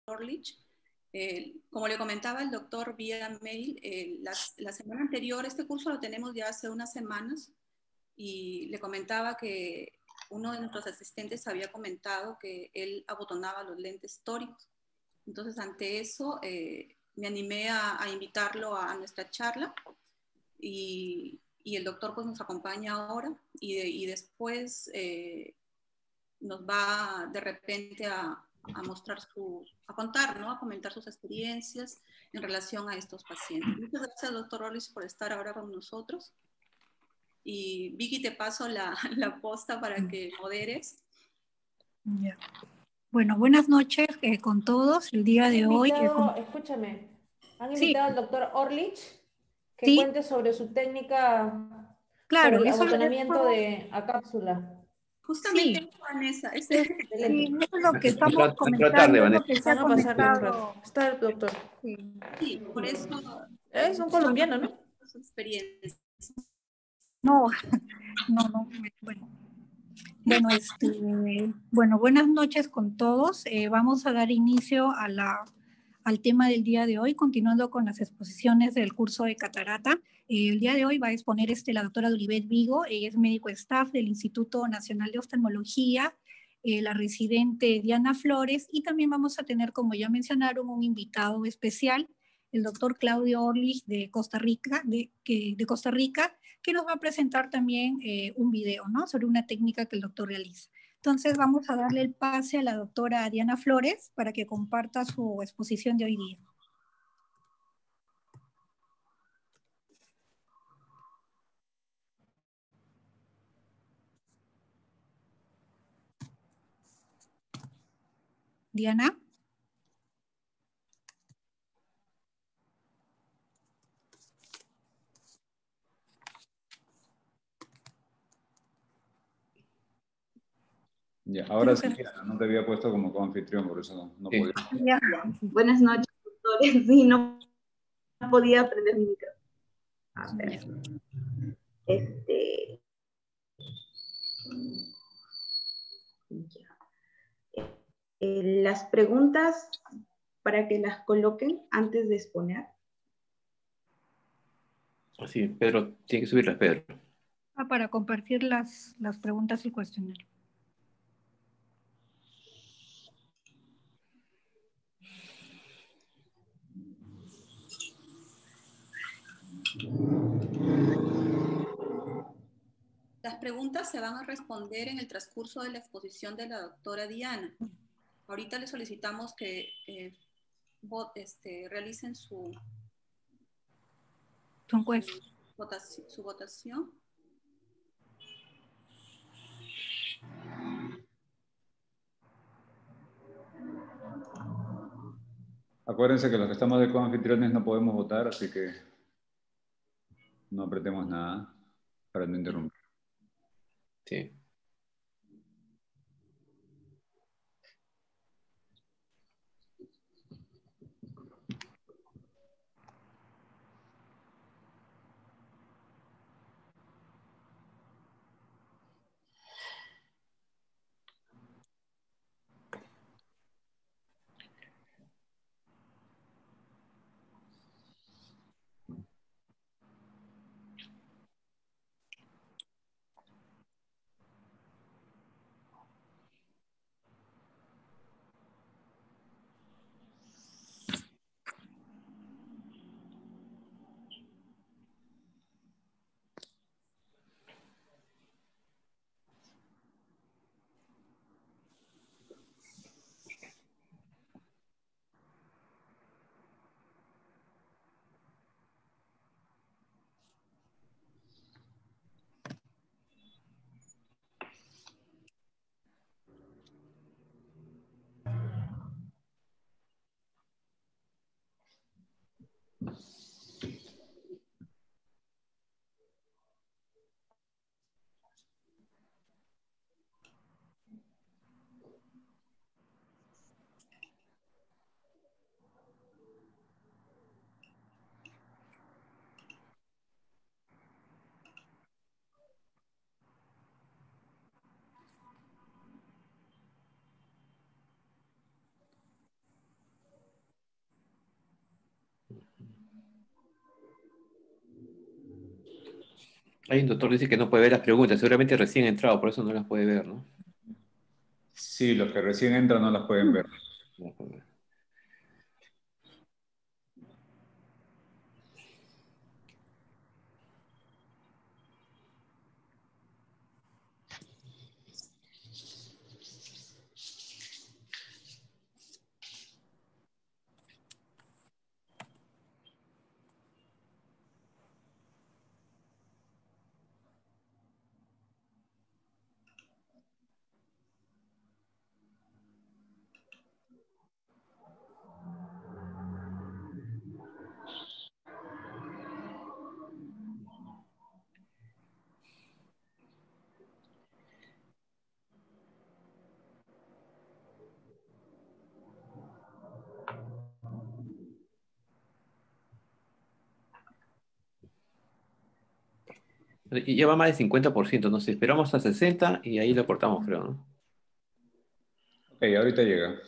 Orlich. Como le comentaba el doctor vía mail, la semana anterior, este curso lo tenemos ya hace unas semanas, y le comentaba que uno de nuestros asistentes había comentado que él abotonaba los lentes tóricos. Entonces, ante eso, me animé a invitarlo a nuestra charla, y el doctor pues nos acompaña ahora, y después nos va de repente a mostrar a contar, ¿no? A comentar sus experiencias en relación a estos pacientes. Muchas gracias, doctor Orlich, por estar ahora con nosotros. Y Vicky, te paso la posta para que moderes. Ya. Bueno, buenas noches con todos. El día de hoy... Escúchame, han Sí. invitado al doctor Orlich que Sí. cuente sobre su técnica, Claro, sobre el eso abotonamiento a cápsula. Justamente, sí. Vanessa. Sí, eso es lo que estamos Entra comentando, tarde, es lo que se ha Van a pasarle un rato. comentado. Está el doctor. Sí. Sí, por eso. Es un colombiano, ¿no? Su experiencia. No, no, bueno, buenas noches con todos. Vamos a dar inicio al tema del día de hoy, continuando con las exposiciones del curso de catarata. El día de hoy va a exponer la doctora Duribet Vigo. Ella es médico staff del Instituto Nacional de Oftalmología, la residente Diana Flores, y también vamos a tener, como ya mencionaron, un invitado especial, el doctor Claudio Orlich de Costa Rica, que nos va a presentar también un video, ¿no? Sobre una técnica que el doctor realiza. Entonces vamos a darle el pase a la doctora Diana Flores para que comparta su exposición de hoy día. Diana. Ya, ahora sí, no te había puesto como coanfitrión, por eso no podía. Ya. Buenas noches, doctores. Sí, no podía aprender mi micro. A ver. Ya. Las preguntas para que las coloquen antes de exponer. Sí, Pedro, tiene que subirlas, Pedro. Para compartir las preguntas y cuestionario. Las preguntas se van a responder en el transcurso de la exposición de la doctora Diana. Ahorita le solicitamos que realicen su votación. Acuérdense que los que estamos de coanfitriones no podemos votar, así que no apretemos nada para no interrumpir. Sí. Hay un doctor que dice que no puede ver las preguntas, seguramente recién entrado, por eso no las puede ver, ¿no? Sí, los que recién entran no las pueden ver. No puede ver. Y ya va más de 50%, no sé, esperamos a 60 y ahí lo cortamos, creo, ¿no? Ok, ahorita llega.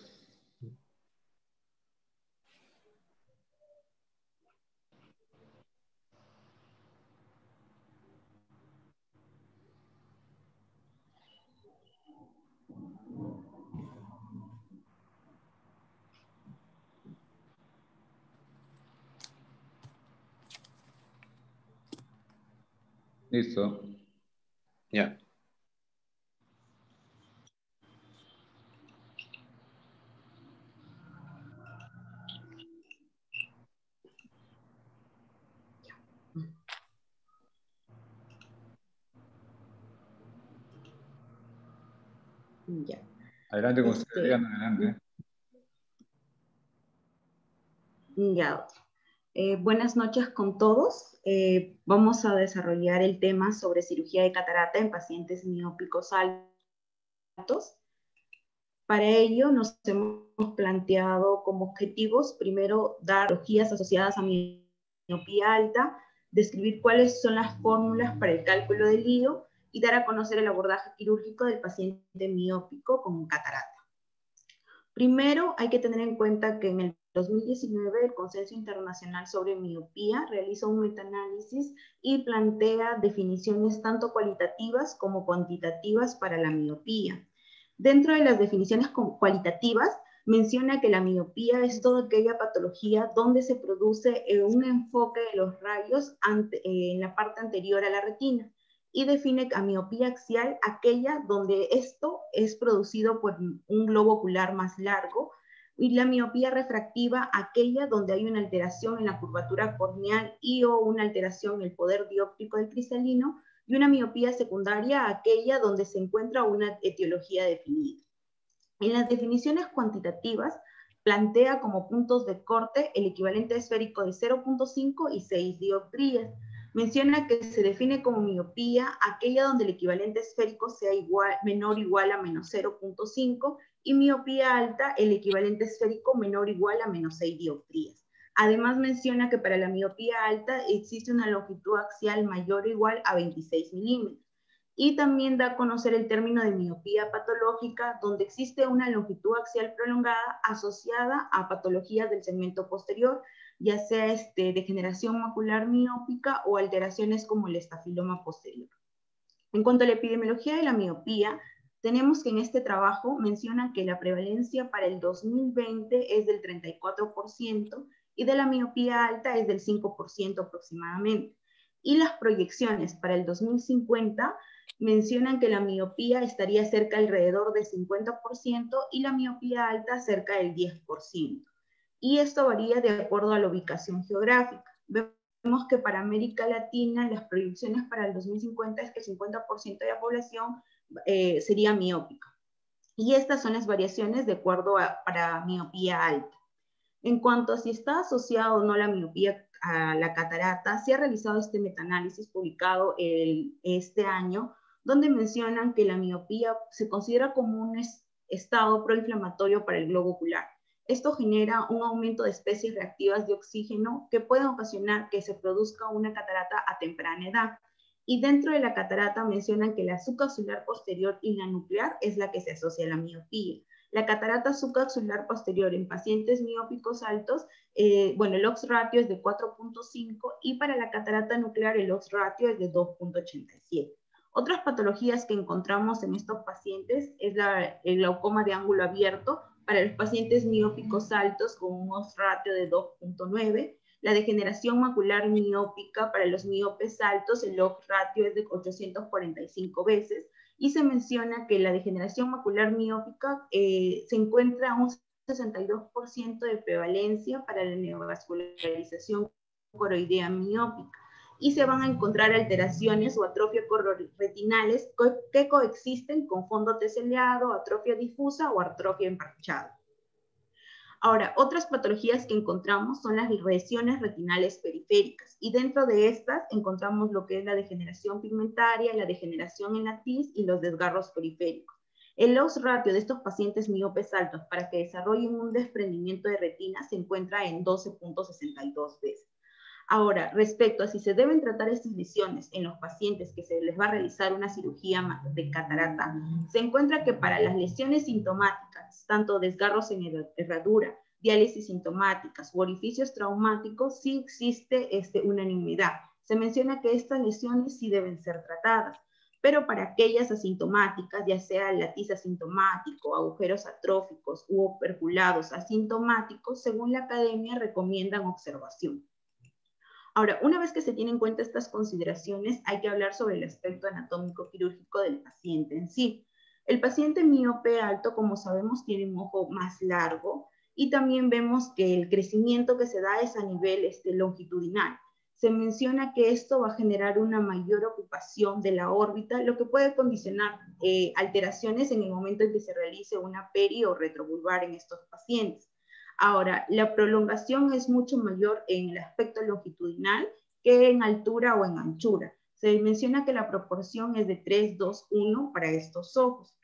Listo. Ya. Ya. Adelante con usted, Diana, adelante. Ya. Buenas noches con todos. Vamos a desarrollar el tema sobre cirugía de catarata en pacientes miópicos altos. Para ello nos hemos planteado como objetivos, primero, dar patologías asociadas a miopía alta, describir cuáles son las fórmulas para el cálculo del IO y dar a conocer el abordaje quirúrgico del paciente miópico con catarata. Primero, hay que tener en cuenta que en el 2019 el Consenso Internacional sobre Miopía realiza un metaanálisis y plantea definiciones tanto cualitativas como cuantitativas para la miopía. Dentro de las definiciones cualitativas, menciona que la miopía es toda aquella patología donde se produce un enfoque de los rayos en la parte anterior a la retina, y define a miopía axial aquella donde esto es producido por un globo ocular más largo, y la miopía refractiva aquella donde hay una alteración en la curvatura corneal y o una alteración en el poder dióptrico del cristalino, y una miopía secundaria aquella donde se encuentra una etiología definida. En las definiciones cuantitativas, plantea como puntos de corte el equivalente esférico de 0.5 y 6 dioptrías. Menciona que se define como miopía aquella donde el equivalente esférico sea menor o igual a menos 0.5 y miopía alta el equivalente esférico menor o igual a menos 6 dioptrías. Además menciona que para la miopía alta existe una longitud axial mayor o igual a 26 milímetros. Y también da a conocer el término de miopía patológica, donde existe una longitud axial prolongada asociada a patologías del segmento posterior, ya sea degeneración macular miópica o alteraciones como el estafiloma posterior. En cuanto a la epidemiología de la miopía, tenemos que en este trabajo menciona que la prevalencia para el 2020 es del 34% y de la miopía alta es del 5% aproximadamente. Y las proyecciones para el 2050 mencionan que la miopía estaría cerca alrededor del 50% y la miopía alta cerca del 10%. Y esto varía de acuerdo a la ubicación geográfica. Vemos que para América Latina las proyecciones para el 2050 es que el 50% de la población sería miópica. Y estas son las variaciones de acuerdo para miopía alta. En cuanto a si está asociado o no la miopía a la catarata, se ha realizado este metaanálisis publicado este año, donde mencionan que la miopía se considera como un estado proinflamatorio para el globo ocular. Esto genera un aumento de especies reactivas de oxígeno que pueden ocasionar que se produzca una catarata a temprana edad. Y dentro de la catarata mencionan que la subcapsular posterior y la nuclear es la que se asocia a la miopía. La catarata subcapsular posterior en pacientes miópicos altos, el odds ratio es de 4.5 y para la catarata nuclear el odds ratio es de 2.87. Otras patologías que encontramos en estos pacientes es el glaucoma de ángulo abierto para los pacientes miópicos altos con un odds ratio de 2.9. La degeneración macular miópica para los miopes altos, el odds ratio es de 845 veces. Y se menciona que la degeneración macular miópica se encuentra a un 62% de prevalencia para la neovascularización coroidea miópica. Y se van a encontrar alteraciones o atrofia retinales que coexisten con fondo teseleado, atrofia difusa o atrofia emparchada. Ahora, otras patologías que encontramos son las lesiones retinales periféricas, y dentro de estas encontramos lo que es la degeneración pigmentaria, la degeneración en la tiz y los desgarros periféricos. El odds ratio de estos pacientes miopes altos para que desarrollen un desprendimiento de retina se encuentra en 12.62 veces. Ahora, respecto a si se deben tratar estas lesiones en los pacientes que se les va a realizar una cirugía de catarata, se encuentra que para las lesiones sintomáticas, tanto desgarros en herradura, diálisis sintomáticas u orificios traumáticos, sí existe unanimidad. Se menciona que estas lesiones sí deben ser tratadas, pero para aquellas asintomáticas, ya sea latiz asintomático, agujeros atróficos u operculados asintomáticos, según la academia recomiendan observación. Ahora, una vez que se tienen en cuenta estas consideraciones, hay que hablar sobre el aspecto anatómico quirúrgico del paciente en sí. El paciente miope alto, como sabemos, tiene un ojo más largo y también vemos que el crecimiento que se da es a nivel longitudinal. Se menciona que esto va a generar una mayor ocupación de la órbita, lo que puede condicionar alteraciones en el momento en que se realice una peri o retrovulvar en estos pacientes. Ahora, la prolongación es mucho mayor en el aspecto longitudinal que en altura o en anchura. Se menciona que la proporción es de 3:2:1 para estos ojos.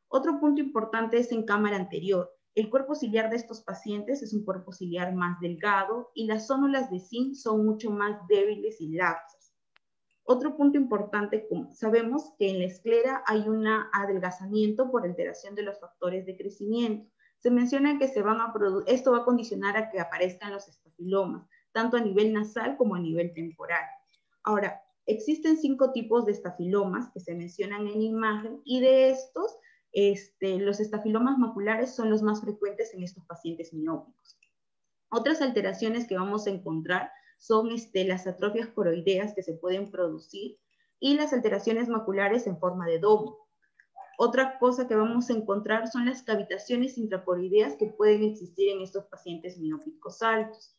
Otro punto importante es en cámara anterior. El cuerpo ciliar de estos pacientes es un cuerpo ciliar más delgado y las zónulas de zinc son mucho más débiles y laxas. Otro punto importante, sabemos que en la esclera hay un adelgazamiento por alteración de los factores de crecimiento. Se menciona que esto va a condicionar a que aparezcan los estafilomas, tanto a nivel nasal como a nivel temporal. Ahora, existen 5 tipos de estafilomas que se mencionan en imagen, y de estos, los estafilomas maculares son los más frecuentes en estos pacientes miópicos. Otras alteraciones que vamos a encontrar son las atrofias coroideas que se pueden producir y las alteraciones maculares en forma de domo. Otra cosa que vamos a encontrar son las cavitaciones intracoroideas que pueden existir en estos pacientes miópicos altos.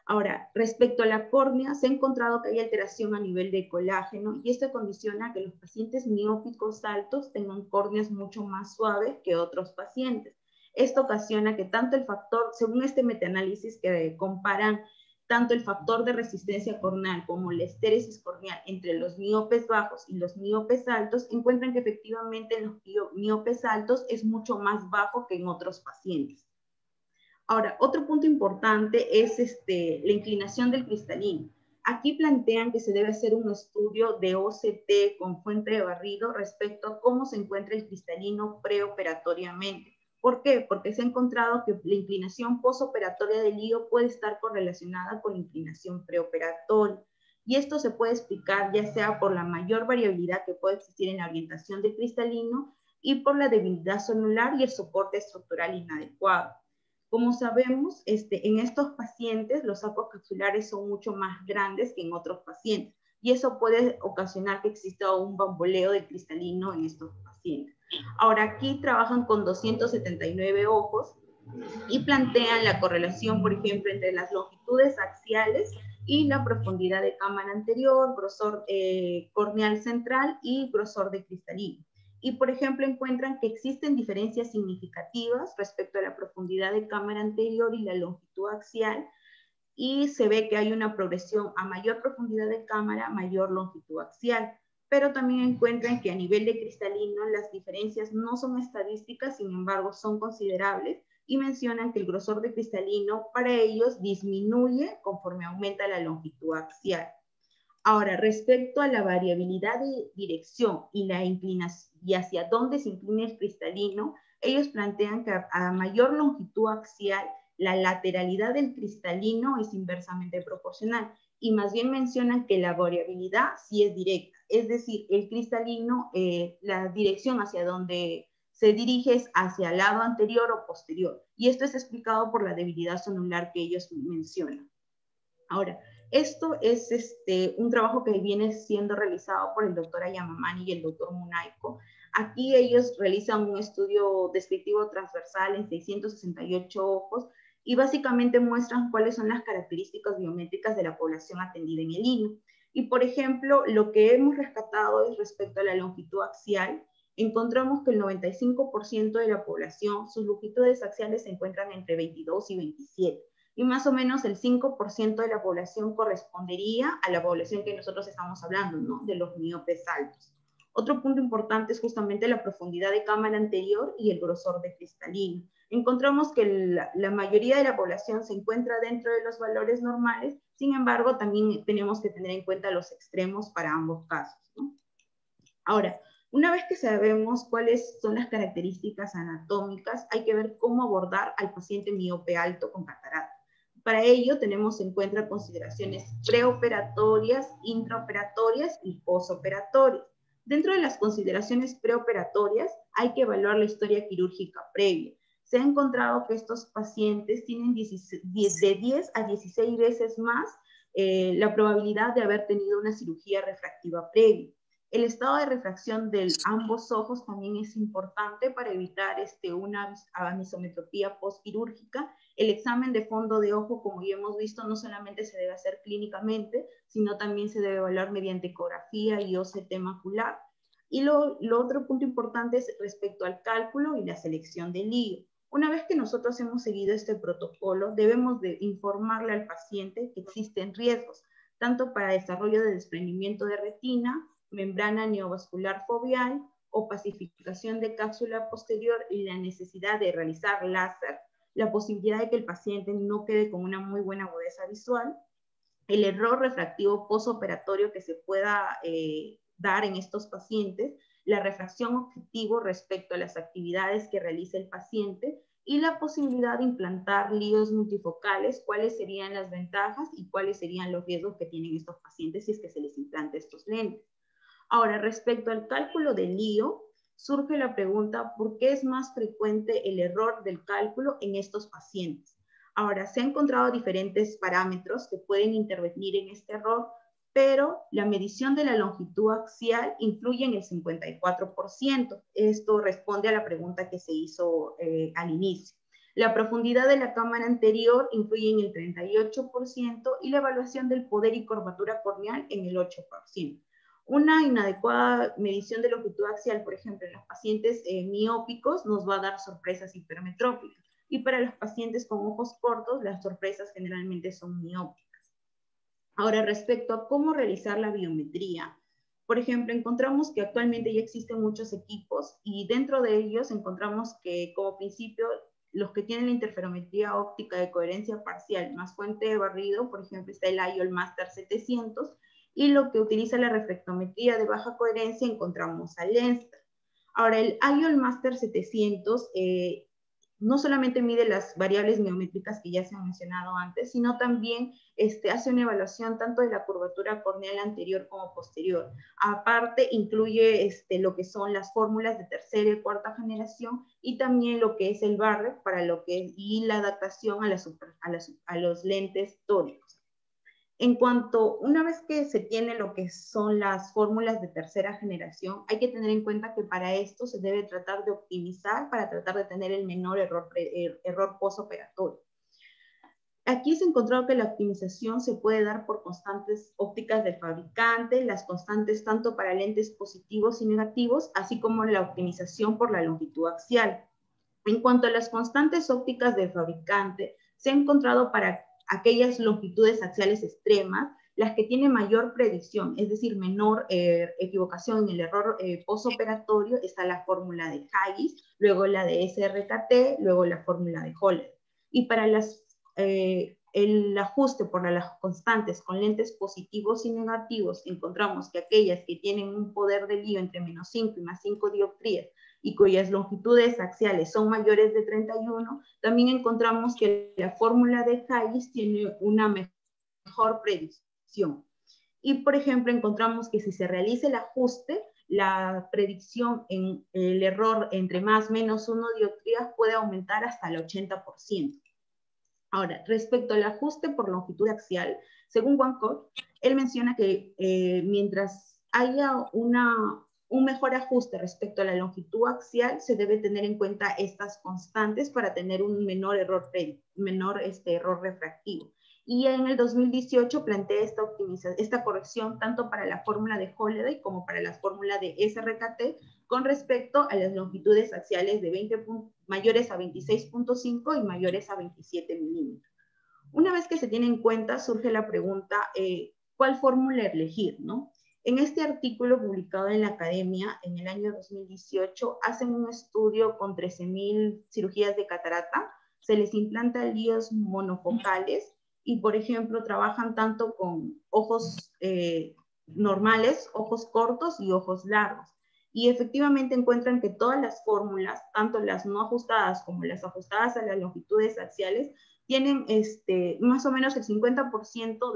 Ahora, respecto a la córnea, se ha encontrado que hay alteración a nivel de colágeno y esto condiciona que los pacientes miópicos altos tengan córneas mucho más suaves que otros pacientes. Esto ocasiona que tanto el factor, según este metaanálisis que comparan tanto el factor de resistencia corneal como la estéresis corneal entre los miopes bajos y los miopes altos, encuentran que efectivamente en los miopes altos es mucho más bajo que en otros pacientes. Ahora, otro punto importante es la inclinación del cristalino. Aquí plantean que se debe hacer un estudio de OCT con fuente de barrido respecto a cómo se encuentra el cristalino preoperatoriamente. ¿Por qué? Porque se ha encontrado que la inclinación postoperatoria del IO puede estar correlacionada con la inclinación preoperatoria. Y esto se puede explicar ya sea por la mayor variabilidad que puede existir en la orientación del cristalino y por la debilidad celular y el soporte estructural inadecuado. Como sabemos, en estos pacientes los sacos capsulares son mucho más grandes que en otros pacientes. Y eso puede ocasionar que exista un bamboleo del cristalino en estos pacientes. Ahora, aquí trabajan con 279 ojos y plantean la correlación, por ejemplo, entre las longitudes axiales y la profundidad de cámara anterior, grosor corneal central y grosor de cristalino. Y, por ejemplo, encuentran que existen diferencias significativas respecto a la profundidad de cámara anterior y la longitud axial, y se ve que hay una progresión a mayor profundidad de cámara, mayor longitud axial. Pero también encuentran que a nivel de cristalino las diferencias no son estadísticas, sin embargo son considerables, y mencionan que el grosor de cristalino para ellos disminuye conforme aumenta la longitud axial. Ahora, respecto a la variabilidad de dirección y la inclinación y hacia dónde se inclina el cristalino, ellos plantean que a mayor longitud axial, la lateralidad del cristalino es inversamente proporcional, y más bien mencionan que la variabilidad sí es directa, es decir, el cristalino, la dirección hacia donde se dirige es hacia el lado anterior o posterior, y esto es explicado por la debilidad sonular que ellos mencionan. Ahora, esto es un trabajo que viene siendo realizado por el doctor Ayamamani y el doctor Munaico. Aquí ellos realizan un estudio descriptivo transversal en 668 ojos y básicamente muestran cuáles son las características biométricas de la población atendida en el INU. Y por ejemplo, lo que hemos rescatado es respecto a la longitud axial. Encontramos que el 95% de la población, sus longitudes axiales se encuentran entre 22 y 27. Y más o menos el 5% de la población correspondería a la población que nosotros estamos hablando, ¿no? De los miopes altos. Otro punto importante es justamente la profundidad de cámara anterior y el grosor de cristalino. Encontramos que la mayoría de la población se encuentra dentro de los valores normales, sin embargo, también tenemos que tener en cuenta los extremos para ambos casos, ¿no? Ahora, una vez que sabemos cuáles son las características anatómicas, hay que ver cómo abordar al paciente miope alto con catarata. Para ello tenemos en cuenta consideraciones preoperatorias, intraoperatorias y posoperatorias. Dentro de las consideraciones preoperatorias hay que evaluar la historia quirúrgica previa. Se ha encontrado que estos pacientes tienen de 10 a 16 veces más la probabilidad de haber tenido una cirugía refractiva previa. El estado de refracción de ambos ojos también es importante para evitar una anisometropía postquirúrgica. El examen de fondo de ojo, como ya hemos visto, no solamente se debe hacer clínicamente, sino también se debe evaluar mediante ecografía y OCT macular. Y lo otro punto importante es respecto al cálculo y la selección del lío. Una vez que nosotros hemos seguido este protocolo, debemos de informarle al paciente que existen riesgos, tanto para desarrollo de desprendimiento de retina, membrana neovascular foveal, opacificación de cápsula posterior y la necesidad de realizar láser, la posibilidad de que el paciente no quede con una muy buena agudeza visual, el error refractivo postoperatorio que se pueda dar en estos pacientes, la refracción objetivo respecto a las actividades que realiza el paciente y la posibilidad de implantar líos multifocales, cuáles serían las ventajas y cuáles serían los riesgos que tienen estos pacientes si es que se les implanta estos lentes. Ahora, respecto al cálculo del lío, surge la pregunta, ¿por qué es más frecuente el error del cálculo en estos pacientes? Ahora, se han encontrado diferentes parámetros que pueden intervenir en este error, pero la medición de la longitud axial influye en el 54%. Esto responde a la pregunta que se hizo al inicio. La profundidad de la cámara anterior influye en el 38% y la evaluación del poder y curvatura corneal en el 8%. Una inadecuada medición de longitud axial, por ejemplo, en los pacientes miópicos, nos va a dar sorpresas hipermetrópicas. Y para los pacientes con ojos cortos, las sorpresas generalmente son miópicas. Ahora, respecto a cómo realizar la biometría, por ejemplo, encontramos que actualmente ya existen muchos equipos y dentro de ellos encontramos que, como principio, los que tienen la interferometría óptica de coherencia parcial más fuente de barrido, por ejemplo, está el IOL Master 700, y lo que utiliza la reflectometría de baja coherencia encontramos al Lenstar. Ahora, el IOL Master 700 no solamente mide las variables miométricas que ya se han mencionado antes, sino también hace una evaluación tanto de la curvatura corneal anterior como posterior. Aparte, incluye lo que son las fórmulas de tercera y cuarta generación y también lo que es el Barrett para lo que es, y la adaptación a los lentes tóricos. En cuanto, una vez que se tiene lo que son las fórmulas de tercera generación, hay que tener en cuenta que para esto se debe tratar de optimizar para tratar de tener el menor error postoperatorio. Aquí se encontró que la optimización se puede dar por constantes ópticas del fabricante, las constantes tanto para lentes positivos y negativos, así como la optimización por la longitud axial. En cuanto a las constantes ópticas del fabricante, se ha encontrado para aquellas longitudes axiales extremas, las que tienen mayor predicción, es decir, menor equivocación en el error postoperatorio, está la fórmula de Haggis, luego la de SRKT, luego la fórmula de Holler. Y para el ajuste por las constantes con lentes positivos y negativos, encontramos que aquellas que tienen un poder de lío entre -5 y +5 dioptrías y cuyas longitudes axiales son mayores de 31, también encontramos que la fórmula de Hayes tiene una mejor predicción. Y, por ejemplo, encontramos que si se realiza el ajuste, la predicción en el error entre más menos 1 dioptrías puede aumentar hasta el 80%. Ahora, respecto al ajuste por longitud axial, según Wancourt, él menciona que mientras haya un mejor ajuste respecto a la longitud axial, se debe tener en cuenta estas constantes para tener un menor error refractivo. Y en el 2018 plantea esta corrección tanto para la fórmula de Holliday como para la fórmula de SRKT con respecto a las longitudes axiales de mayores a 26.5 y mayores a 27 milímetros. Una vez que se tiene en cuenta, surge la pregunta, ¿cuál fórmula elegir, no? En este artículo publicado en la Academia en el año 2018, hacen un estudio con 13.000 cirugías de catarata, se les implanta líos monofocales y, por ejemplo, trabajan tanto con ojos normales, ojos cortos y ojos largos. Y efectivamente encuentran que todas las fórmulas, tanto las no ajustadas como las ajustadas a las longitudes axiales, tienen más o menos el 50%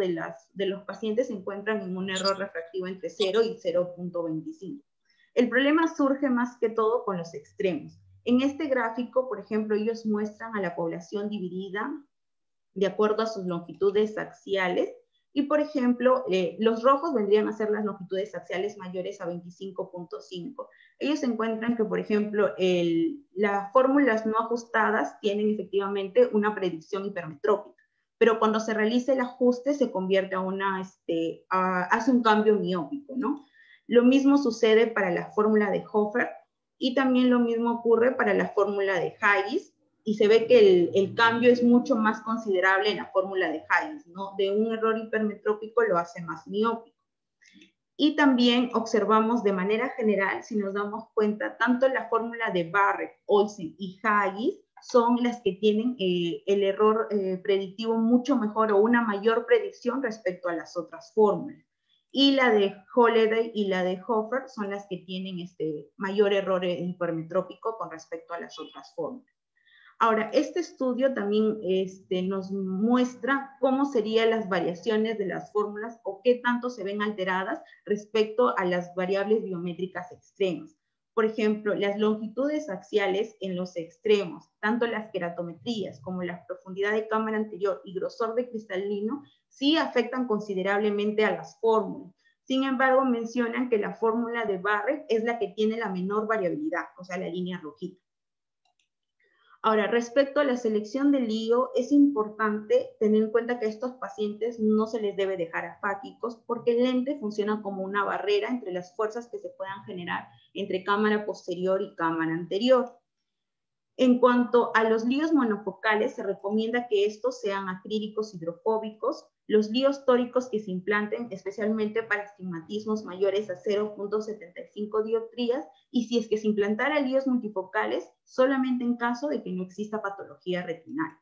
de los pacientes se encuentran en un error refractivo entre 0 y 0.25. El problema surge más que todo con los extremos. En este gráfico, por ejemplo, ellos muestran a la población dividida de acuerdo a sus longitudes axiales, y por ejemplo, los rojos vendrían a ser las longitudes axiales mayores a 25.5. Ellos encuentran que, por ejemplo, las fórmulas no ajustadas tienen efectivamente una predicción hipermetrópica, pero cuando se realiza el ajuste se convierte hace un cambio miópico, ¿no? Lo mismo sucede para la fórmula de Hofer, y también lo mismo ocurre para la fórmula de Hayes, y se ve que el cambio es mucho más considerable en la fórmula de Hayes, ¿no? De un error hipermetrópico lo hace más miópico. Y también observamos de manera general, si nos damos cuenta, tanto la fórmula de Barrett, Olsen y Hayes son las que tienen el error predictivo mucho mejor o una mayor predicción respecto a las otras fórmulas. Y la de Holliday y la de Hofer son las que tienen mayor error hipermetrópico con respecto a las otras fórmulas. Ahora, este estudio también nos muestra cómo serían las variaciones de las fórmulas o qué tanto se ven alteradas respecto a las variables biométricas extremas. Por ejemplo, las longitudes axiales en los extremos, tanto las queratometrías como la profundidad de cámara anterior y grosor de cristalino, sí afectan considerablemente a las fórmulas. Sin embargo, mencionan que la fórmula de Barrett es la que tiene la menor variabilidad, o sea, la línea rojita. Ahora, respecto a la selección del lío, es importante tener en cuenta que a estos pacientes no se les debe dejar afáquicos porque el lente funciona como una barrera entre las fuerzas que se puedan generar entre cámara posterior y cámara anterior. En cuanto a los líos monofocales, se recomienda que estos sean acrílicos hidrofóbicos. Los líos tóricos que se implanten, especialmente para astigmatismos mayores a 0.75 dioptrías, y si es que se implantara líos multifocales, solamente en caso de que no exista patología retinal.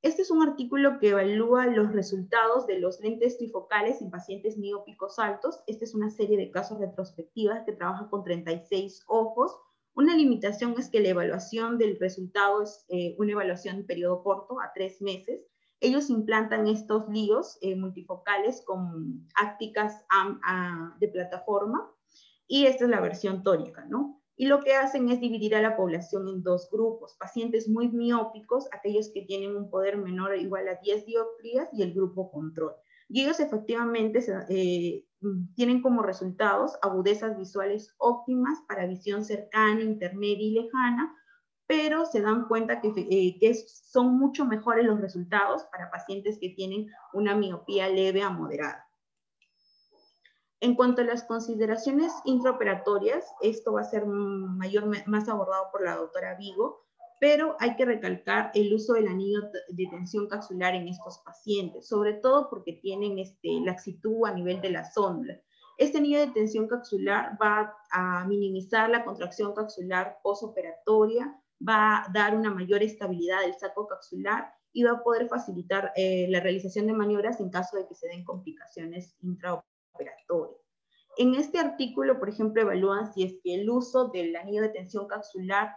Este es un artículo que evalúa los resultados de los lentes trifocales en pacientes miópicos altos. Esta es una serie de casos retrospectivas que trabaja con 36 ojos. Una limitación es que la evaluación del resultado es una evaluación en periodo corto, a 3 meses. Ellos implantan estos líos multifocales con ácticas de plataforma, y esta es la versión tórica, ¿no? Y lo que hacen es dividir a la población en dos grupos: pacientes muy miópicos, aquellos que tienen un poder menor o igual a 10 dioptrías, y el grupo control. Y ellos efectivamente tienen como resultados agudezas visuales óptimas para visión cercana, intermedia y lejana, pero se dan cuenta que son mucho mejores los resultados para pacientes que tienen una miopía leve a moderada. En cuanto a las consideraciones intraoperatorias, esto va a ser más abordado por la doctora Vigo, pero hay que recalcar el uso del anillo de tensión capsular en estos pacientes, sobre todo porque tienen laxitud a nivel de la zónula. Este anillo de tensión capsular va a minimizar la contracción capsular postoperatoria, va a dar una mayor estabilidad del saco capsular y va a poder facilitar la realización de maniobras en caso de que se den complicaciones intraoperatorias. En este artículo, por ejemplo, evalúan si es que el uso del anillo de tensión capsular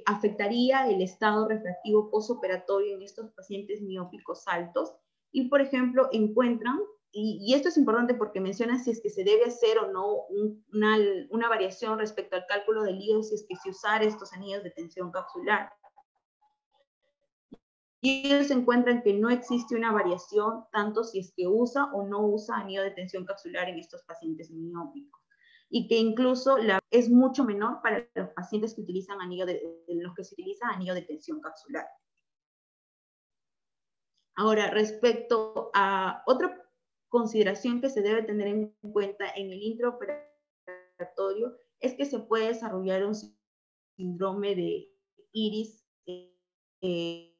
afectaría el estado refractivo postoperatorio en estos pacientes miópicos altos. Y, por ejemplo, encuentran, y esto es importante porque menciona si es que se debe hacer o no una variación respecto al cálculo del IO, si es que se usar estos anillos de tensión capsular. Y ellos encuentran que no existe una variación tanto si es que usa o no usa anillo de tensión capsular en estos pacientes miópicos. Y que incluso es mucho menor para los pacientes que utilizan los que se utiliza anillo de tensión capsular. Ahora, respecto a otra consideración que se debe tener en cuenta en el intraoperatorio es que se puede desarrollar un síndrome de iris de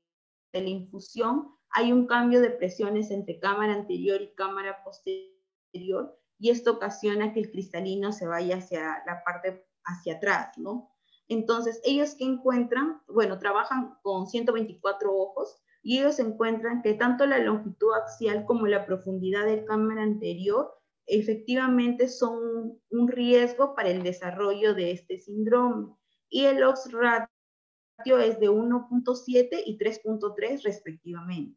la infusión. Hay un cambio de presiones entre cámara anterior y cámara posterior, y esto ocasiona que el cristalino se vaya hacia la parte hacia atrás, ¿no? Entonces, ellos que encuentran, bueno, trabajan con 124 ojos, y ellos encuentran que tanto la longitud axial como la profundidad de cámara anterior efectivamente son un riesgo para el desarrollo de este síndrome. Y el odds ratio es de 1.7 y 3.3 respectivamente.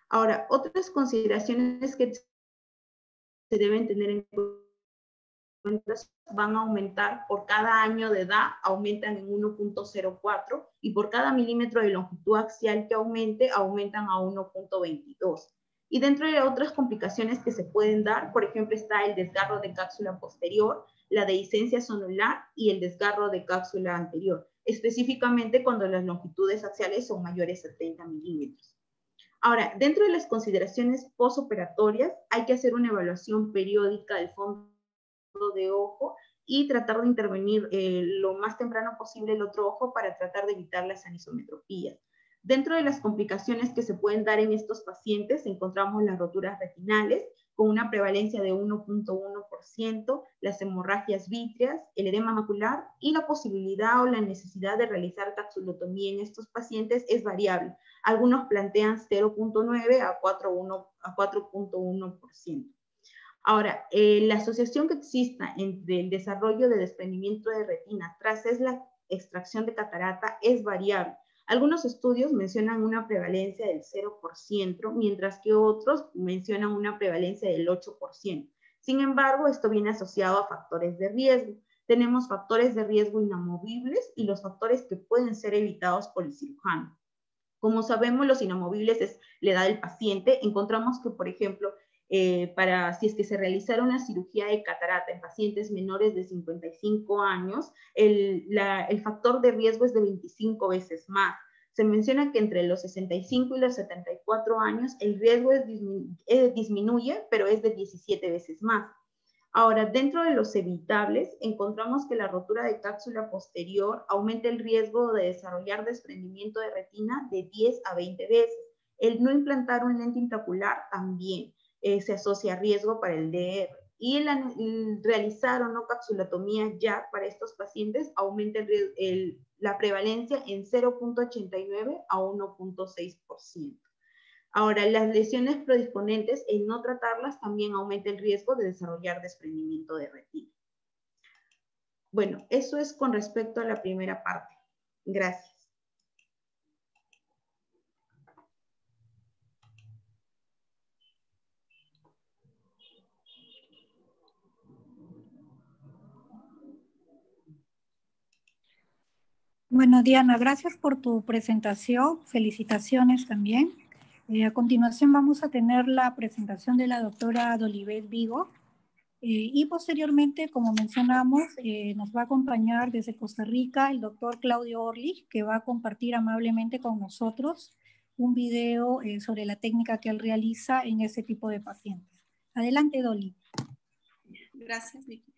Ahora, otras consideraciones que se deben tener en cuenta van a aumentar por cada año de edad, aumentan en 1.04, y por cada milímetro de longitud axial que aumentan a 1.22. Y dentro de otras complicaciones que se pueden dar, por ejemplo, está el desgarro de cápsula posterior, la dehiscencia sonular y el desgarro de cápsula anterior, específicamente cuando las longitudes axiales son mayores a 30 milímetros. Ahora, dentro de las consideraciones postoperatorias, hay que hacer una evaluación periódica del fondo de ojo y tratar de intervenir lo más temprano posible el otro ojo para tratar de evitar las anisometropías. Dentro de las complicaciones que se pueden dar en estos pacientes encontramos las roturas retinales con una prevalencia de 1.1%, las hemorragias vítreas, el edema macular, y la posibilidad o la necesidad de realizar capsulotomía en estos pacientes es variable. Algunos plantean 0.9 a 4.1%. Ahora, la asociación que exista entre el desarrollo de desprendimiento de retina tras la extracción de catarata es variable. Algunos estudios mencionan una prevalencia del 0%, mientras que otros mencionan una prevalencia del 8%. Sin embargo, esto viene asociado a factores de riesgo. Tenemos factores de riesgo inamovibles y los factores que pueden ser evitados por el cirujano. Como sabemos, los inamovibles es la edad del paciente. Encontramos que, por ejemplo, si es que se realizara una cirugía de catarata en pacientes menores de 55 años, el factor de riesgo es de 25 veces más. Se menciona que entre los 65 y los 74 años el riesgo disminuye, pero es de 17 veces más. Ahora, dentro de los evitables, encontramos que la rotura de cápsula posterior aumenta el riesgo de desarrollar desprendimiento de retina de 10 a 20 veces. El no implantar un lente intraocular también se asocia a riesgo para el DR. Y el realizar o no capsulotomía ya para estos pacientes aumenta la prevalencia en 0.89 a 1.6%. Ahora, las lesiones predisponentes, el no tratarlas también aumenta el riesgo de desarrollar desprendimiento de retina. Bueno, eso es con respecto a la primera parte. Gracias. Bueno, Diana, gracias por tu presentación. Felicitaciones también. A continuación vamos a tener la presentación de la doctora Dolibet Vigo. Y posteriormente, como mencionamos, nos va a acompañar desde Costa Rica el doctor Claudio Orlich, que va a compartir amablemente con nosotros un video sobre la técnica que él realiza en este tipo de pacientes. Adelante, Dolly. Gracias, Vicky.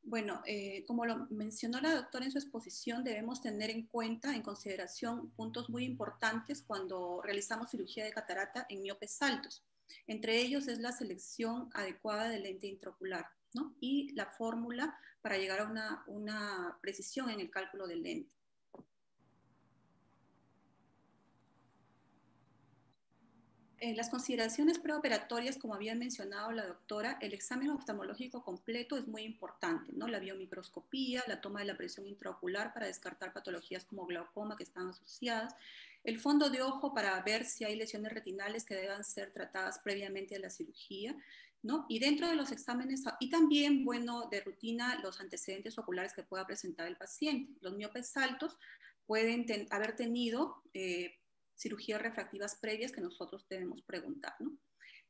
Bueno, como lo mencionó la doctora en su exposición, debemos tener en cuenta, en consideración, puntos muy importantes cuando realizamos cirugía de catarata en miopes altos. Entre ellos es la selección adecuada del lente intraocular, ¿no? Y la fórmula para llegar a una precisión en el cálculo del lente. Las consideraciones preoperatorias, como había mencionado la doctora, el examen oftalmológico completo es muy importante, ¿no? La biomicroscopía, la toma de la presión intraocular para descartar patologías como glaucoma que están asociadas, el fondo de ojo para ver si hay lesiones retinales que deban ser tratadas previamente a la cirugía, ¿no? Y dentro de los exámenes, y también, bueno, de rutina, los antecedentes oculares que pueda presentar el paciente. Los miopes altos pueden haber tenido cirugías refractivas previas que nosotros debemos preguntar, ¿no?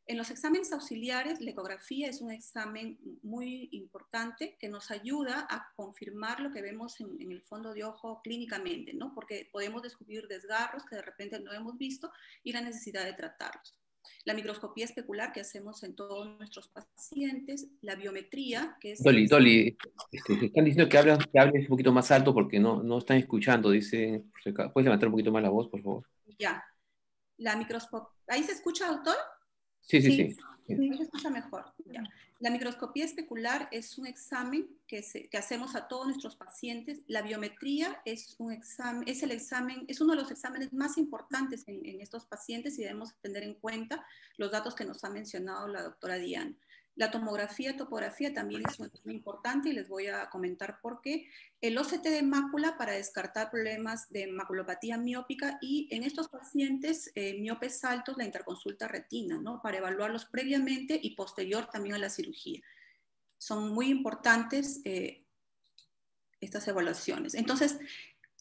En los exámenes auxiliares, la ecografía es un examen muy importante que nos ayuda a confirmar lo que vemos en el fondo de ojo clínicamente, ¿no? Porque podemos descubrir desgarros que de repente no hemos visto y la necesidad de tratarlos. La microscopía especular que hacemos en todos nuestros pacientes, la biometría, que es... Dolly, están diciendo que hables un poquito más alto porque no están escuchando, dice, ¿puedes levantar un poquito más la voz, por favor? Ya. La microscopía... ¿Ahí se escucha, doctor? Sí. Ahí se escucha mejor. Ya. La microscopía especular es un examen que hacemos a todos nuestros pacientes. La biometría es uno de los exámenes más importantes en estos pacientes y debemos tener en cuenta los datos que nos ha mencionado la doctora Diana. La tomografía, topografía también es muy importante y les voy a comentar por qué. El OCT de mácula para descartar problemas de maculopatía miópica y en estos pacientes miopes altos la interconsulta retina, ¿no? Para evaluarlos previamente y posterior también a la cirugía. Son muy importantes estas evaluaciones. Entonces,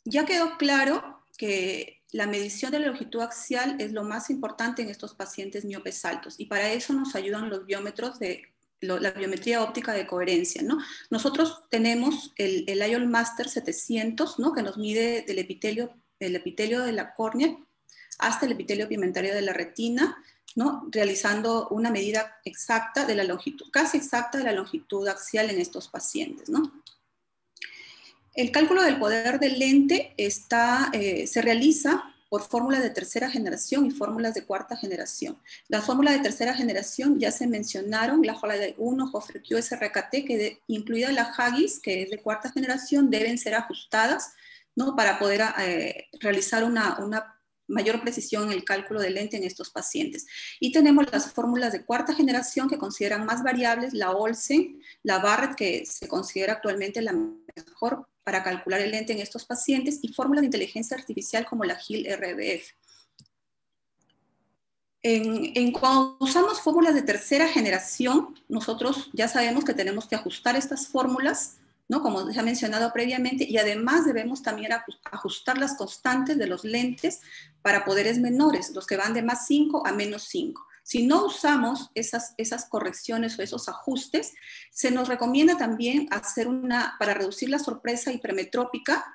ya quedó claro que la medición de la longitud axial es lo más importante en estos pacientes miopes altos y para eso nos ayudan los biómetros de la biometría óptica de coherencia, ¿no? Nosotros tenemos el IOL Master 700, ¿no? Que nos mide el epitelio de la córnea hasta el epitelio pigmentario de la retina, ¿no? Realizando una medida exacta de la longitud, casi exacta de la longitud axial en estos pacientes, ¿no? El cálculo del poder del lente se realiza por fórmulas de tercera generación y fórmulas de cuarta generación. Las fórmulas de tercera generación ya se mencionaron, la Holiday 1, Hofer Q, SRKT, que incluida la Haggis, que es de cuarta generación, deben ser ajustadas, ¿no? Para poder realizar una mayor precisión en el cálculo del lente en estos pacientes. Y tenemos las fórmulas de cuarta generación que consideran más variables, la Olsen, la Barrett, que se considera actualmente la mejor para calcular el lente en estos pacientes, y fórmulas de inteligencia artificial como la Hill-RBF. Cuando usamos fórmulas de tercera generación, nosotros ya sabemos que tenemos que ajustar estas fórmulas, ¿no? Como ya mencionado previamente, y además debemos también ajustar las constantes de los lentes para poderes menores, los que van de más 5 a menos 5. Si no usamos esas correcciones o esos ajustes, se nos recomienda también hacer para reducir la sorpresa hipermetrópica.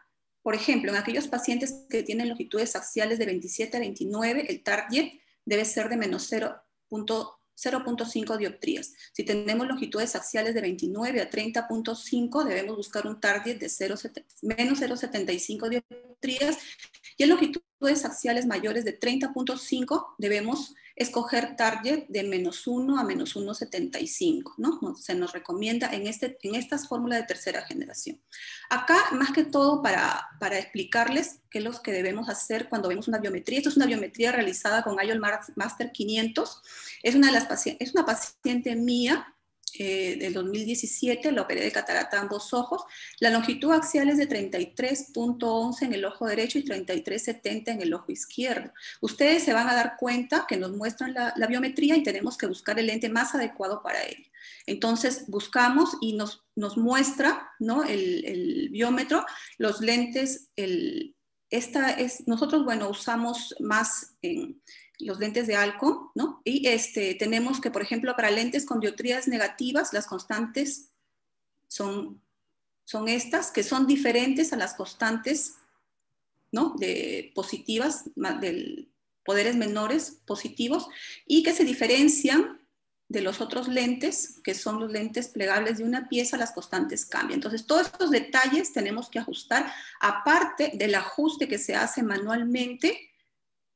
Por ejemplo, en aquellos pacientes que tienen longitudes axiales de 27 a 29, el target debe ser de menos 0.5 dioptrías. Si tenemos longitudes axiales de 29 a 30.5, debemos buscar un target de menos 0.75 dioptrías. Y en longitudes axiales mayores de 30.5 debemos escoger target de menos 1 a menos 1.75, ¿no? Se nos recomienda en estas fórmulas de tercera generación. Acá, más que todo, para explicarles qué es lo que debemos hacer cuando vemos una biometría. Esto es una biometría realizada con IOL Master 500. Es una paciente mía, del 2017, la operé de catarata a ambos ojos. La longitud axial es de 33.11 en el ojo derecho y 33.70 en el ojo izquierdo. Ustedes se van a dar cuenta que nos muestran la biometría y tenemos que buscar el lente más adecuado para ello. Entonces buscamos y nos muestra, ¿no? el biómetro, los lentes, nosotros, bueno, usamos más en los lentes de Alcon, ¿no? Y tenemos que, por ejemplo, para lentes con dioptrías negativas, las constantes son estas, que son diferentes a las constantes, ¿no? Positivas, de poderes menores positivos, y que se diferencian de los otros lentes, que son los lentes plegables de una pieza, las constantes cambian. Entonces, todos estos detalles tenemos que ajustar, aparte del ajuste que se hace manualmente,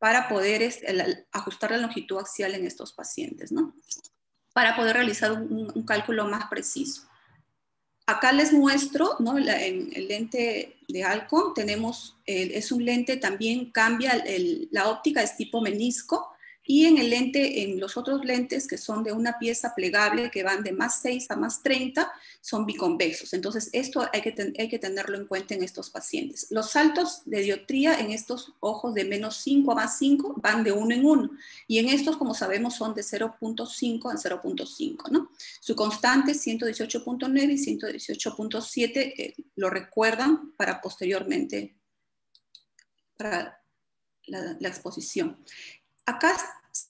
para poder ajustar la longitud axial en estos pacientes, ¿no? Para poder realizar un cálculo más preciso. Acá les muestro, ¿no? En el lente de Alcon tenemos, es un lente, también cambia, la óptica es tipo menisco, Y en el lente, en los otros lentes que son de una pieza plegable que van de +6 a +30, son biconvexos. Entonces, esto hay que tenerlo en cuenta en estos pacientes. Los saltos de dioptría en estos ojos de -5 a +5 van de 1 en 1. Y en estos, como sabemos, son de 0.5 a 0.5, ¿no? Su constante es 118.9 y 118.7, lo recuerdan para posteriormente, para la exposición. Acá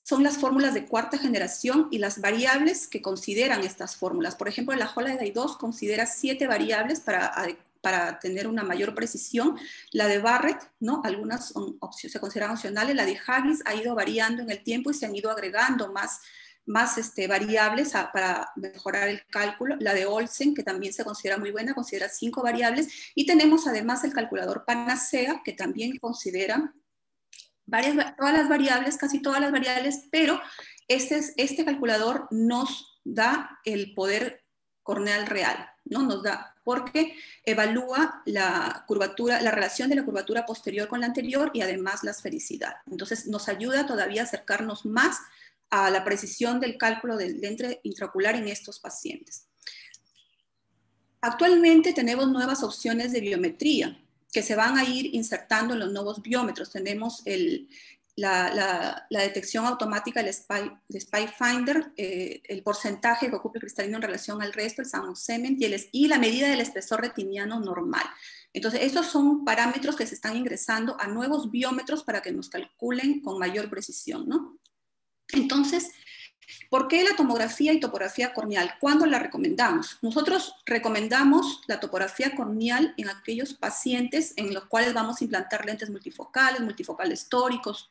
son las fórmulas de cuarta generación y las variables que consideran estas fórmulas. Por ejemplo, la Holiday 2 considera 7 variables para tener una mayor precisión. La de Barrett, ¿no? Algunas se consideran opcionales. La de Haggis ha ido variando en el tiempo y se han ido agregando más variables para mejorar el cálculo. La de Olsen, que también se considera muy buena, considera 5 variables. Y tenemos además el calculador Panacea, que también considera todas las variables, casi todas las variables, pero este calculador nos da el poder corneal real, ¿no? Nos da, porque evalúa la curvatura, la relación de la curvatura posterior con la anterior y además la esfericidad. Entonces nos ayuda todavía a acercarnos más a la precisión del cálculo del lente intraocular en estos pacientes. Actualmente tenemos nuevas opciones de biometría que se van a ir insertando en los nuevos biómetros. Tenemos la detección automática del Spy Finder, el porcentaje que ocupa el cristalino en relación al resto, el sound segment, y la medida del espesor retiniano normal. Entonces, estos son parámetros que se están ingresando a nuevos biómetros para que nos calculen con mayor precisión, ¿no? Entonces, ¿por qué la tomografía y topografía corneal? ¿Cuándo la recomendamos? Nosotros recomendamos la topografía corneal en aquellos pacientes en los cuales vamos a implantar lentes multifocales tóricos,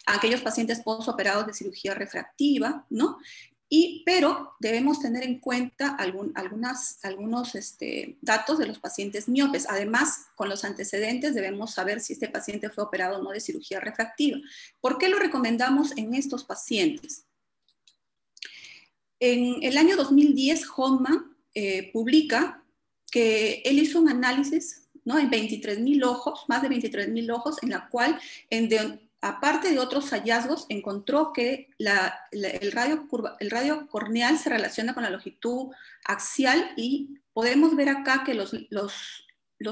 aquellos pacientes postoperados de cirugía refractiva, ¿no? Pero debemos tener en cuenta algunos datos de los pacientes miopes. Además, con los antecedentes debemos saber si este paciente fue operado o no de cirugía refractiva. ¿Por qué lo recomendamos en estos pacientes? En el año 2010, Hoffman publica que él hizo un análisis, ¿no? En 23.000 ojos, más de 23.000 ojos, en la cual, aparte de otros hallazgos, encontró que el radio corneal se relaciona con la longitud axial, y podemos ver acá que los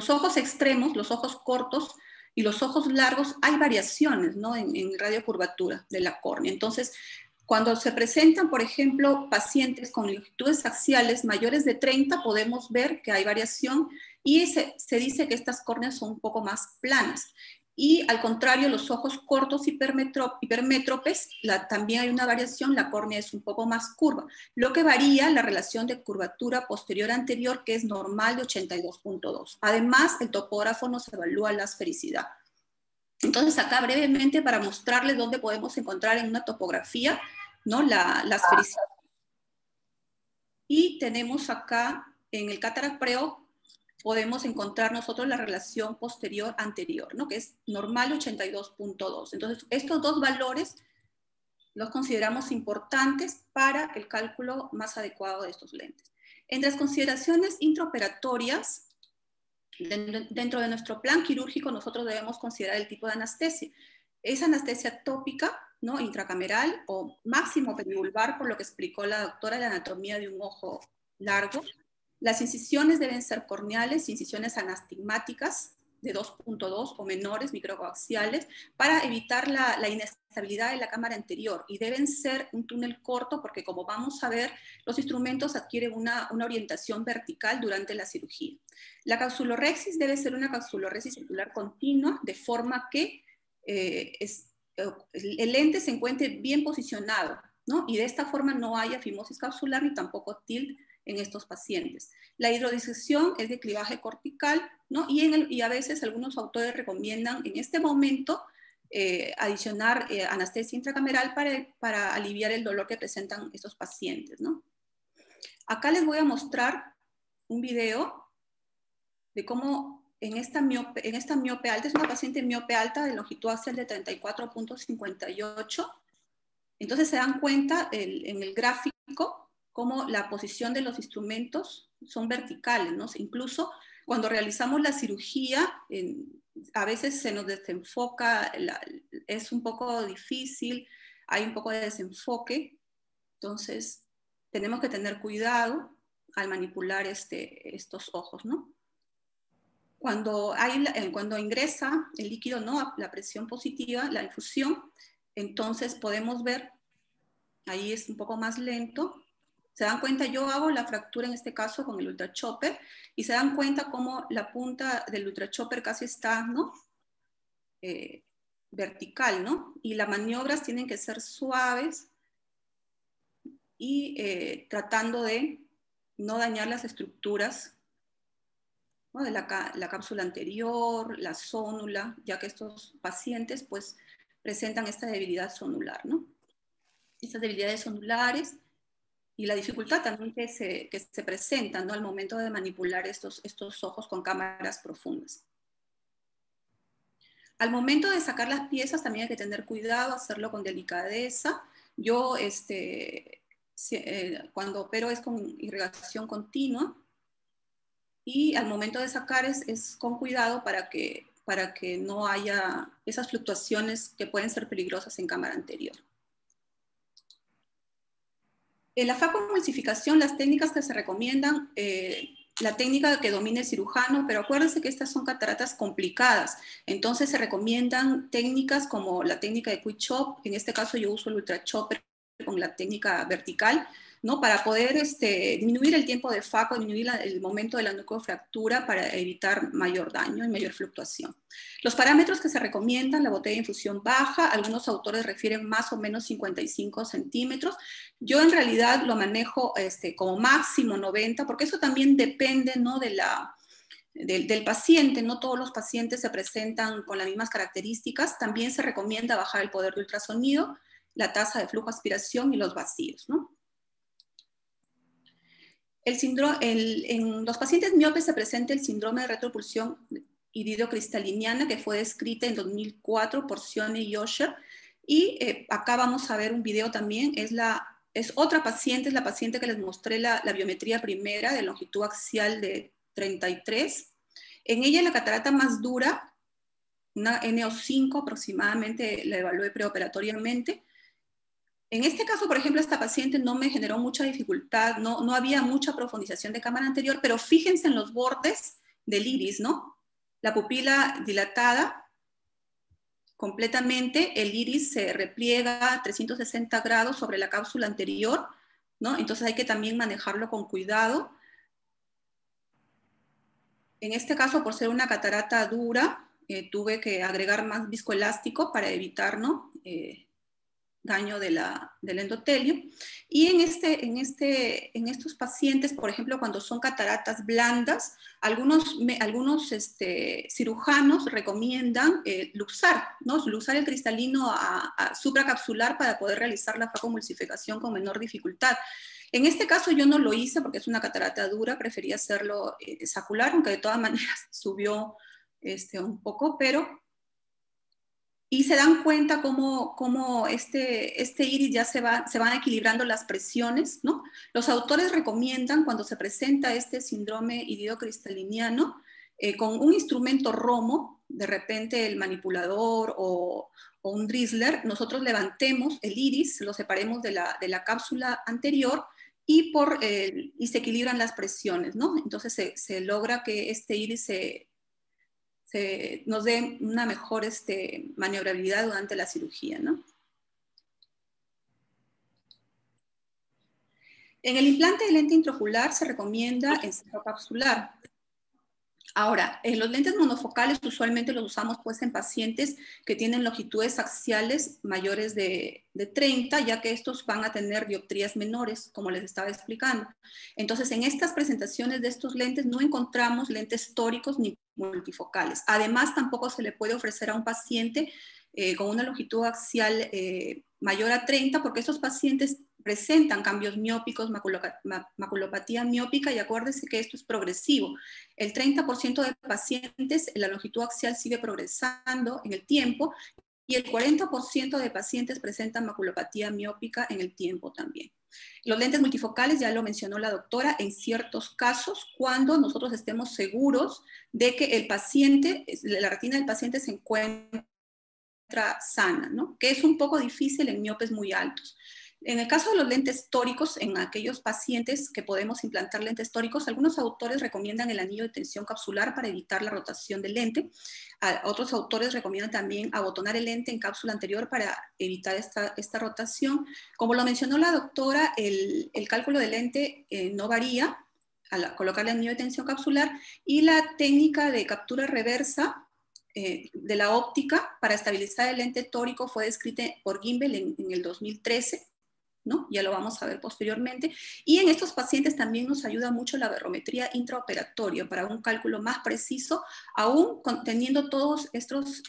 ojos extremos, los ojos cortos y los ojos largos, hay variaciones, ¿no? en radiocurvatura de la córnea. Entonces, cuando se presentan, por ejemplo, pacientes con longitudes axiales mayores de 30, podemos ver que hay variación y se dice que estas córneas son un poco más planas. Y al contrario, los ojos cortos hipermétropes, también hay una variación, la córnea es un poco más curva, lo que varía la relación de curvatura posterior-anterior, que es normal de 82.2. Además, el topógrafo nos evalúa la esfericidad. Entonces, acá brevemente para mostrarles dónde podemos encontrar en una topografía, ¿no? la esfericidad. Y tenemos acá en el Cataract Preo, podemos encontrar nosotros la relación posterior-anterior, ¿no? Que es normal 82.2. Entonces, estos dos valores los consideramos importantes para el cálculo más adecuado de estos lentes. Entre las consideraciones intraoperatorias, dentro de nuestro plan quirúrgico, nosotros debemos considerar el tipo de anestesia. Es anestesia tópica, ¿no? Intracameral o máximo perivulvar, por lo que explicó la doctora, la anatomía de un ojo largo. Las incisiones deben ser corneales, incisiones anastigmáticas de 2.2 o menores, microcoaxiales, para evitar la inestabilidad de la cámara anterior, y deben ser un túnel corto porque, como vamos a ver, los instrumentos adquieren una orientación vertical durante la cirugía. La capsulorhexis debe ser una capsulorhexis circular continua, de forma que el lente se encuentre bien posicionado, ¿no? Y de esta forma no haya fimosis capsular ni tampoco tilt en estos pacientes. La hidrodisección es de clivaje cortical, ¿no? Y a veces algunos autores recomiendan en este momento adicionar anestesia intracameral para aliviar el dolor que presentan estos pacientes, ¿no? Acá les voy a mostrar un video de cómo en esta miope alta, es una paciente miope alta de longitud axial de 34.58. Entonces se dan cuenta en el gráfico cómo la posición de los instrumentos son verticales, ¿no? Incluso cuando realizamos la cirugía, a veces se nos desenfoca, es un poco difícil, hay un poco de desenfoque, entonces tenemos que tener cuidado al manipular estos ojos, ¿no? Cuando ingresa el líquido, ¿no?, la presión positiva, la infusión, entonces podemos ver, ahí es un poco más lento. Se dan cuenta, yo hago la fractura en este caso con el ultra chopper y se dan cuenta cómo la punta del ultra chopper casi está, ¿no?, vertical, ¿no? Y las maniobras tienen que ser suaves y tratando de no dañar las estructuras, ¿no?, de la cápsula anterior, la zónula, ya que estos pacientes pues presentan esta debilidad zonular, ¿no? Estas debilidades zonulares y la dificultad también que se presenta, ¿no?, al momento de manipular estos ojos con cámaras profundas. Al momento de sacar las piezas también hay que tener cuidado, hacerlo con delicadeza. Yo cuando opero es con irrigación continua y al momento de sacar es con cuidado para que no haya esas fluctuaciones que pueden ser peligrosas en cámara anterior. En la facoemulsificación, las técnicas que se recomiendan, la técnica que domina el cirujano, pero acuérdense que estas son cataratas complicadas, entonces se recomiendan técnicas como la técnica de quick chop, en este caso yo uso el ultra chopper con la técnica vertical, ¿no?, para poder disminuir el tiempo de faco, disminuir el momento de la nucleofractura para evitar mayor daño y mayor fluctuación. Los parámetros que se recomiendan, la botella de infusión baja, algunos autores refieren más o menos 55 centímetros. Yo en realidad lo manejo como máximo 90, porque eso también depende, ¿no?, del paciente. No todos los pacientes se presentan con las mismas características. También se recomienda bajar el poder de ultrasonido, la tasa de flujo aspiración y los vacíos, ¿no? En los pacientes miopes se presenta el síndrome de retropulsión iridocristaliniana que fue descrita en 2004 por Sione y Osher. Y acá vamos a ver un video también, es otra paciente, es la paciente que les mostré la biometría primera de longitud axial de 33. En ella la catarata más dura, una NO5 aproximadamente, la evalué preoperatoriamente. En este caso, por ejemplo, esta paciente no me generó mucha dificultad, no había mucha profundización de cámara anterior, pero fíjense en los bordes del iris, ¿no? La pupila dilatada completamente, el iris se repliega a 360 grados sobre la cápsula anterior, ¿no? Entonces hay que también manejarlo con cuidado. En este caso, por ser una catarata dura, tuve que agregar más viscoelástico para evitar, ¿no?, daño del endotelio. Y en estos pacientes, por ejemplo, cuando son cataratas blandas, algunos cirujanos recomiendan luxar, ¿no?, luxar el cristalino a supracapsular para poder realizar la facoemulsificación con menor dificultad. En este caso yo no lo hice porque es una catarata dura, preferí hacerlo sacular, aunque de todas maneras subió un poco, pero... Y se dan cuenta cómo este iris ya se van equilibrando las presiones, ¿no? Los autores recomiendan, cuando se presenta este síndrome iridocristaliniano, con un instrumento romo, de repente el manipulador o un Drizzler, nosotros levantemos el iris, lo separemos de la cápsula anterior y se equilibran las presiones, ¿no? Entonces se logra que este iris nos dé una mejor maniobrabilidad durante la cirugía, ¿no? En el implante de lente intraocular se recomienda encerro capsular. Ahora, en los lentes monofocales usualmente los usamos pues en pacientes que tienen longitudes axiales mayores de 30, ya que estos van a tener dioptrías menores, como les estaba explicando. Entonces, en estas presentaciones de estos lentes no encontramos lentes tóricos ni multifocales. Además, tampoco se le puede ofrecer a un paciente con una longitud axial mayor a 30, porque estos pacientes presentan cambios miópicos, maculopatía miópica, y acuérdense que esto es progresivo. El 30% de pacientes, la longitud axial sigue progresando en el tiempo, y el 40% de pacientes presentan maculopatía miópica en el tiempo también. Los lentes multifocales, ya lo mencionó la doctora, en ciertos casos, cuando nosotros estemos seguros de que el paciente, la retina del paciente se encuentra sana, ¿no? Que es un poco difícil en miopes muy altos. En el caso de los lentes tóricos, en aquellos pacientes que podemos implantar lentes tóricos, algunos autores recomiendan el anillo de tensión capsular para evitar la rotación del lente. Otros autores recomiendan también abotonar el lente en cápsula anterior para evitar esta rotación. Como lo mencionó la doctora, el cálculo del lente no varía al colocarle el anillo de tensión capsular, y la técnica de captura reversa de la óptica para estabilizar el lente tórico fue descrita por Gimbel en el 2013, ¿no? Ya lo vamos a ver posteriormente. Y en estos pacientes también nos ayuda mucho la barometría intraoperatoria para un cálculo más preciso, aún teniendo todos estos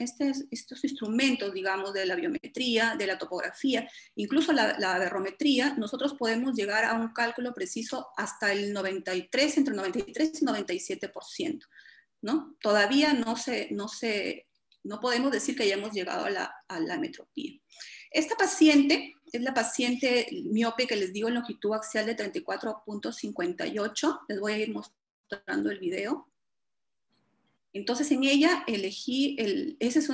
instrumentos, digamos, de la biometría, de la topografía, incluso la barometría. Nosotros podemos llegar a un cálculo preciso hasta el 93, entre 93 y 97%, ¿no? Todavía no podemos decir que hayamos llegado a la metropía. Esta paciente es la paciente miope que les digo en longitud axial de 34.58. Les voy a ir mostrando el video. Entonces en ella elegí, esa es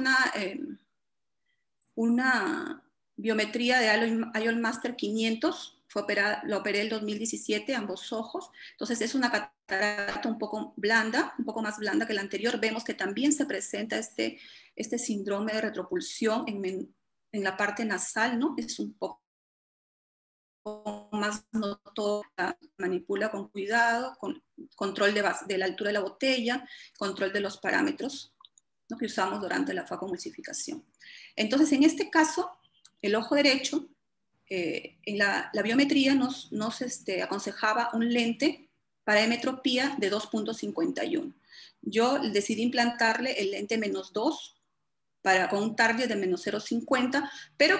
una biometría de IOL Master 500. Lo operé el 2017, ambos ojos. Entonces es una catarata un poco blanda, un poco más blanda que la anterior. Vemos que también se presenta este síndrome de retropulsión en la parte nasal, ¿no? Es un poco más notorio, manipula con cuidado, con control de la altura de la botella, control de los parámetros, ¿no? Que usamos durante la facomulsificación. Entonces, en este caso, el ojo derecho, en la biometría nos aconsejaba un lente para hemetropía de 2.51. Yo decidí implantarle el lente -2, con un target de -0.50, pero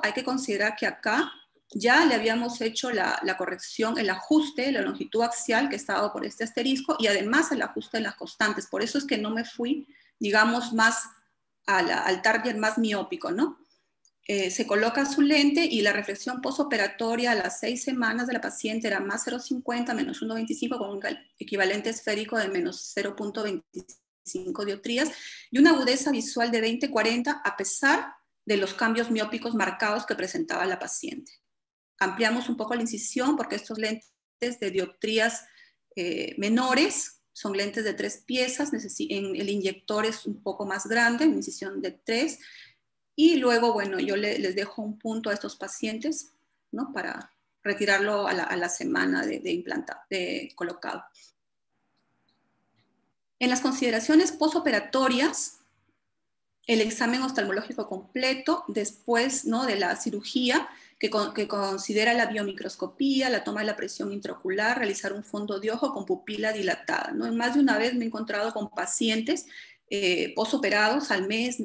hay que considerar que acá ya le habíamos hecho la corrección, el ajuste, la longitud axial que estaba por este asterisco, y además el ajuste de las constantes. Por eso es que no me fui, digamos, más al target más miópico, ¿no? Se coloca su lente y la reflexión postoperatoria a las 6 semanas de la paciente era más 0.50, menos 1.25, con un equivalente esférico de menos 0.25 dioptrías y una agudeza visual de 20-40 a pesar de los cambios miópicos marcados que presentaba la paciente. Ampliamos un poco la incisión porque estos lentes de dioptrías menores son lentes de 3 piezas, el inyector es un poco más grande, una incisión de 3, y luego, bueno, yo les dejo un punto a estos pacientes, ¿no? Para retirarlo a la semana de colocado. En las consideraciones postoperatorias, el examen oftalmológico completo después, ¿no? De la cirugía, que considera la biomicroscopía, la toma de la presión intraocular, realizar un fondo de ojo con pupila dilatada, ¿no? Más de una vez me he encontrado con pacientes posoperados al mes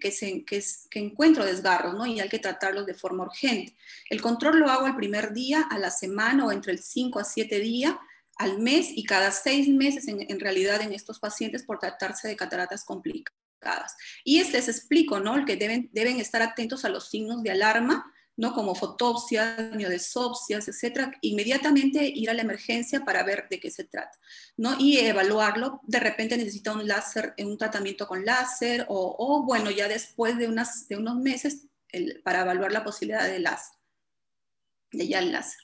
que encuentro desgarros, ¿no? Y hay que tratarlos de forma urgente. El control lo hago el primer día, a la semana o entre el 5 a 7 días, al mes y cada 6 meses en realidad en estos pacientes por tratarse de cataratas complicadas. Y les explico, ¿no? El que deben estar atentos a los signos de alarma, ¿no? Como fotopsias, miodesopsias, etcétera, inmediatamente ir a la emergencia para ver de qué se trata, ¿no? Y evaluarlo. De repente necesita un láser, un tratamiento con láser, o bueno, ya después de unos meses para evaluar la posibilidad de láser, de ya el láser.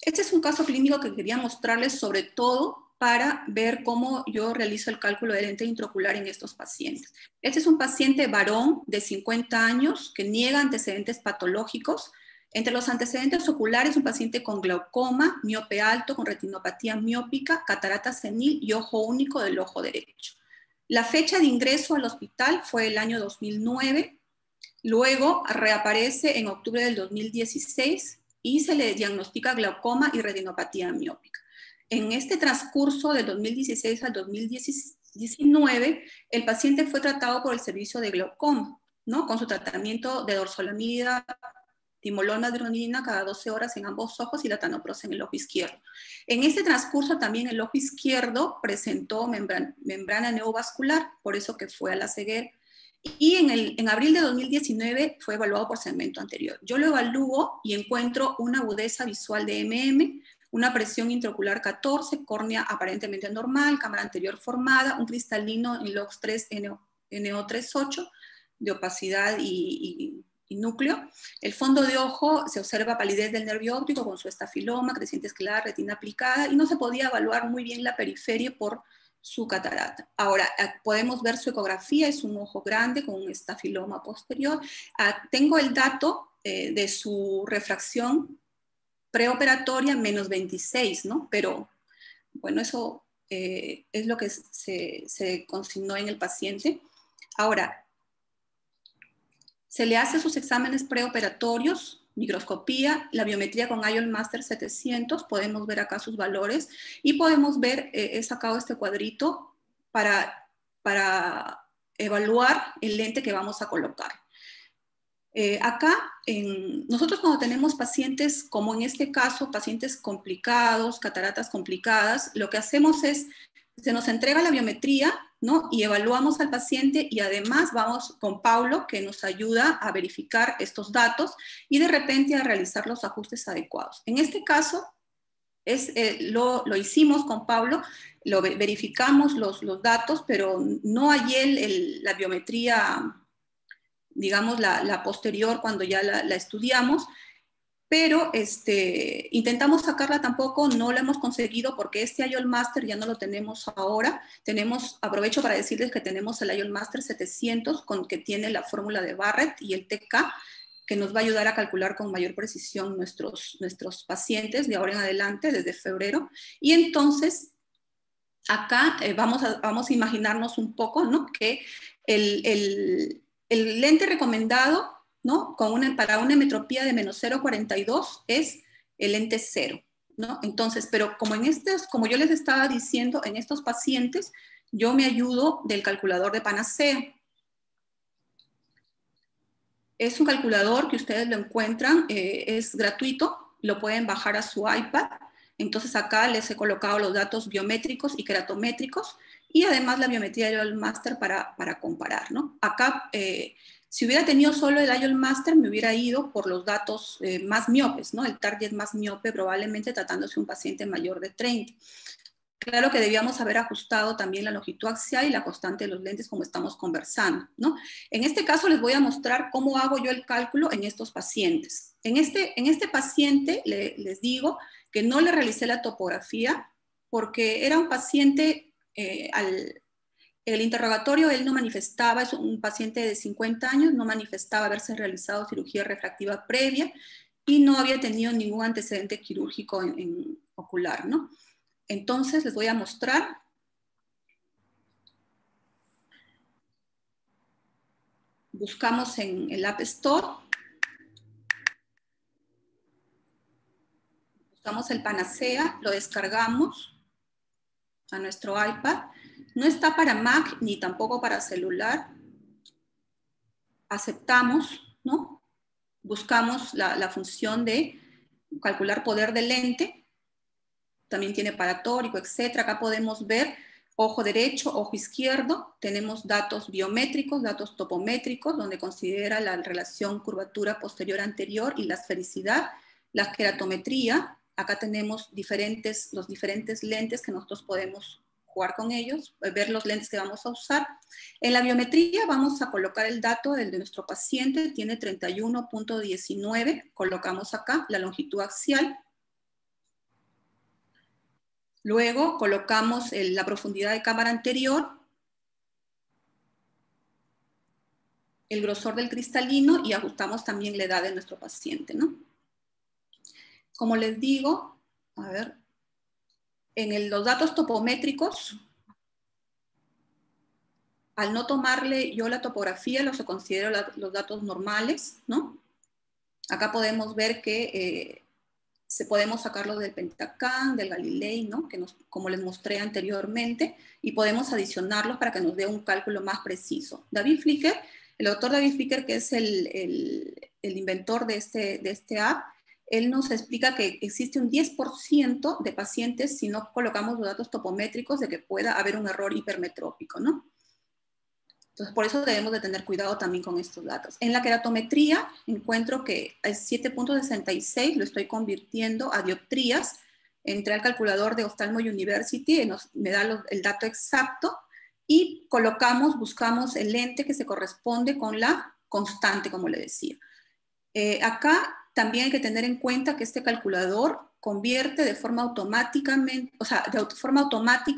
Este es un caso clínico que quería mostrarles, sobre todo para ver cómo yo realizo el cálculo del lente intraocular en estos pacientes. Este es un paciente varón de 50 años que niega antecedentes patológicos. Entre los antecedentes oculares, un paciente con glaucoma, miope alto, con retinopatía miópica, catarata senil y ojo único del ojo derecho. La fecha de ingreso al hospital fue el año 2009, luego reaparece en octubre del 2016 y se le diagnostica glaucoma y retinopatía miópica. En este transcurso del 2016 al 2019, el paciente fue tratado por el servicio de glaucoma, ¿no? Con su tratamiento de dorzolamida, timolol, dronidina cada 12 horas en ambos ojos y latanoprost en el ojo izquierdo. En este transcurso también el ojo izquierdo presentó membrana neovascular, por eso que fue a la ceguera. Y en abril de 2019 fue evaluado por segmento anterior. Yo lo evalúo y encuentro una agudeza visual de MM, una presión intraocular 14, córnea aparentemente normal, cámara anterior formada, un cristalino en LOX3 NO38, de opacidad y núcleo. El fondo de ojo se observa palidez del nervio óptico con su estafiloma, creciente escleral, retina aplicada, y no se podía evaluar muy bien la periferia por su catarata. Ahora, podemos ver su ecografía, es un ojo grande con un estafiloma posterior. Tengo el dato de su refracción preoperatoria, menos 26, ¿no? Pero, bueno, eso es lo que se consignó en el paciente. Ahora, se le hace sus exámenes preoperatorios, microscopía, la biometría con IOL Master 700, podemos ver acá sus valores y podemos ver, he sacado este cuadrito para evaluar el lente que vamos a colocar. Acá, nosotros cuando tenemos pacientes, como en este caso, pacientes complicados, cataratas complicadas, lo que hacemos es, se nos entrega la biometría, ¿no? Y evaluamos al paciente y además vamos con Paulo, que nos ayuda a verificar estos datos y de repente a realizar los ajustes adecuados. En este caso, lo hicimos con Pablo, verificamos los datos, pero no hallé la biometría, digamos, la posterior cuando ya la estudiamos, pero intentamos sacarla tampoco, no la hemos conseguido porque este IOL Master ya no lo tenemos ahora. Aprovecho para decirles que tenemos el IOL Master 700 que tiene la fórmula de Barrett y el TK, que nos va a ayudar a calcular con mayor precisión nuestros pacientes de ahora en adelante, desde febrero. Y entonces, acá vamos a imaginarnos un poco, ¿no? Que el lente recomendado, ¿no? Para una metropía de menos 0,42 es el lente 0, ¿no? Entonces, pero como yo les estaba diciendo, en estos pacientes, yo me ayudo del calculador de Panacea. Es un calculador que ustedes lo encuentran, es gratuito, lo pueden bajar a su iPad. Entonces acá les he colocado los datos biométricos y keratométricos y además la biometría del IOL Master para comparar, ¿no? Acá, si hubiera tenido solo el IOL Master, me hubiera ido por los datos más miopes, ¿no? El target más miope, probablemente tratándose de un paciente mayor de 30. Claro que debíamos haber ajustado también la longitud axial y la constante de los lentes como estamos conversando, ¿no? En este caso les voy a mostrar cómo hago yo el cálculo en estos pacientes. En este paciente les digo que no le realicé la topografía porque era un paciente, el interrogatorio él no manifestaba, es un paciente de 50 años, no manifestaba haberse realizado cirugía refractiva previa y no había tenido ningún antecedente quirúrgico en ocular, ¿no? Entonces les voy a mostrar. Buscamos en el App Store. Buscamos el Panacea, lo descargamos a nuestro iPad. No está para Mac ni tampoco para celular. Aceptamos, ¿no? Buscamos la función de calcular poder del lente. También tiene para tórico, etc. Acá podemos ver ojo derecho, ojo izquierdo. Tenemos datos biométricos, datos topométricos, donde considera la relación curvatura posterior-anterior y la esfericidad, la keratometría. Acá tenemos los diferentes lentes que nosotros podemos jugar con ellos, ver los lentes que vamos a usar. En la biometría vamos a colocar el dato de nuestro paciente, tiene 31.19, colocamos acá la longitud axial. Luego colocamos la profundidad de cámara anterior, el grosor del cristalino y ajustamos también la edad de nuestro paciente, ¿no? Como les digo, a ver, en los datos topométricos, al no tomarle yo la topografía, los considero los datos normales, ¿no? Acá podemos ver que podemos sacarlo del Pentacam, del Galilei, ¿no? Como les mostré anteriormente, y podemos adicionarlos para que nos dé un cálculo más preciso. David Flicker, el doctor David Flicker, que es el inventor de este app, él nos explica que existe un 10% de pacientes, si no colocamos los datos topométricos, de que pueda haber un error hipermetrópico, ¿no? Entonces, por eso debemos de tener cuidado también con estos datos. En la keratometría encuentro que es 7.66, lo estoy convirtiendo a dioptrías. Entré al calculador de Ophthalmo University, me da el dato exacto y buscamos el lente que se corresponde con la constante, como le decía. Acá también hay que tener en cuenta que este calculador convierte de forma automática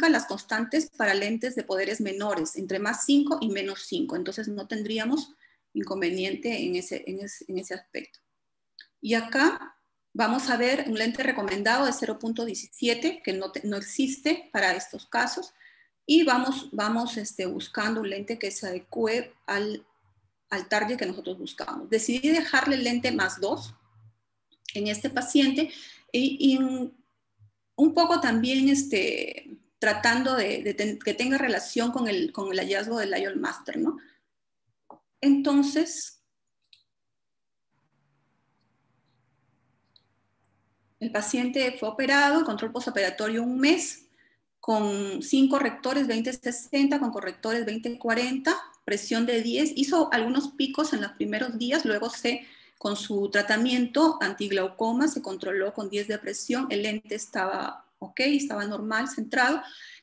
las constantes para lentes de poderes menores, entre más 5 y menos 5. Entonces no tendríamos inconveniente en ese aspecto. Y acá vamos a ver un lente recomendado de 0.17, que no existe para estos casos, y vamos buscando un lente que se adecue al target que nosotros buscamos. Decidí dejarle el lente más 2 en este paciente y un poco también tratando de que tenga relación con el hallazgo del IOL Master, ¿no? Entonces, el paciente fue operado, control postoperatorio 1 mes, con 5 correctores 20-60, con correctores 20-40, presión de 10, hizo algunos picos en los primeros días, luego con su tratamiento antiglaucoma se controló con 10 de presión, el lente estaba ok, estaba normal, centrado,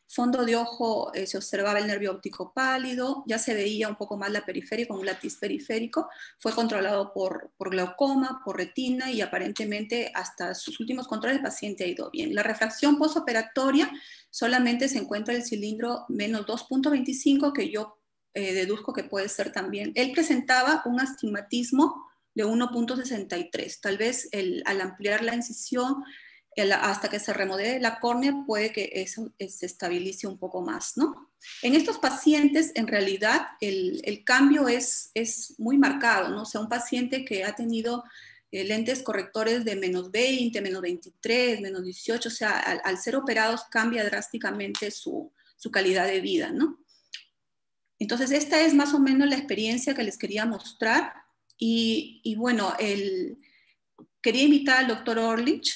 fondo de ojo se observaba el nervio óptico pálido, ya se veía un poco más la periferia con un látiz periférico, fue controlado por glaucoma, por retina y aparentemente hasta sus últimos controles el paciente ha ido bien. La refracción postoperatoria solamente se encuentra el cilindro menos 2.25 que yo deduzco que puede ser también. Él presentaba un astigmatismo de 1.63, tal vez al ampliar la incisión hasta que se remodele la córnea puede que eso se estabilice un poco más, ¿no? En estos pacientes, en realidad, el cambio es muy marcado, ¿no? O sea, un paciente que ha tenido lentes correctores de menos 20, menos 23, menos 18, o sea, al ser operados cambia drásticamente su calidad de vida, ¿no? Entonces, esta es más o menos la experiencia que les quería mostrar. Y bueno, quería invitar al doctor Orlich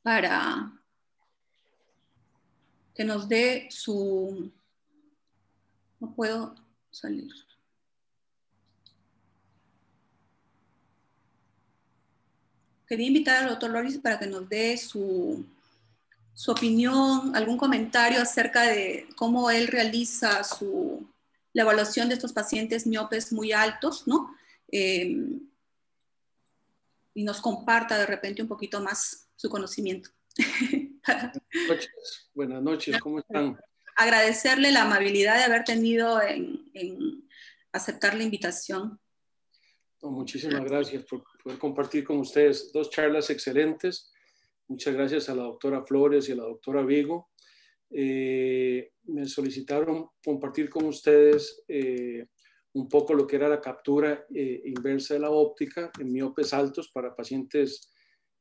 para que nos dé su... No puedo salir. Quería invitar al doctor Loris para que nos dé su opinión, algún comentario acerca de cómo él realiza la evaluación de estos pacientes miopes muy altos, ¿no? Y nos comparta de repente un poquito más su conocimiento. Buenas noches, ¿cómo están? Agradecerle la amabilidad de haber tenido en aceptar la invitación. No, muchísimas gracias por poder compartir con ustedes 2 charlas excelentes. Muchas gracias a la doctora Flores y a la doctora Vigo. Me solicitaron compartir con ustedes un poco lo que era la captura inversa de la óptica en miopes altos para pacientes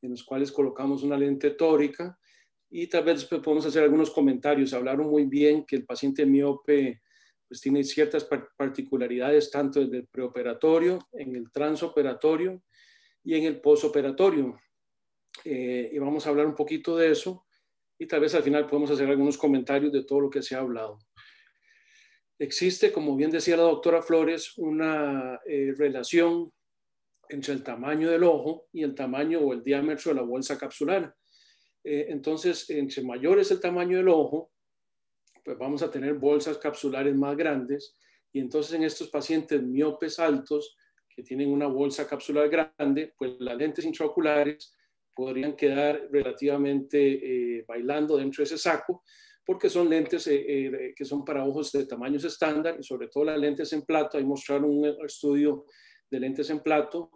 en los cuales colocamos una lente tórica y tal vez después podemos hacer algunos comentarios. Hablaron muy bien que el paciente miope pues tiene ciertas particularidades tanto desde el preoperatorio, en el transoperatorio y en el postoperatorio. Y vamos a hablar un poquito de eso y tal vez al final podemos hacer algunos comentarios de todo lo que se ha hablado. Existe, como bien decía la doctora Flores, una relación entre el tamaño del ojo y el tamaño o el diámetro de la bolsa capsular. Entonces, entre mayor es el tamaño del ojo, pues vamos a tener bolsas capsulares más grandes y entonces en estos pacientes miopes altos que tienen una bolsa capsular grande, pues las lentes intraoculares podrían quedar relativamente bailando dentro de ese saco porque son lentes que son para ojos de tamaños estándar y sobre todo las lentes en plato. Ahí mostraron un estudio de lentes en plato,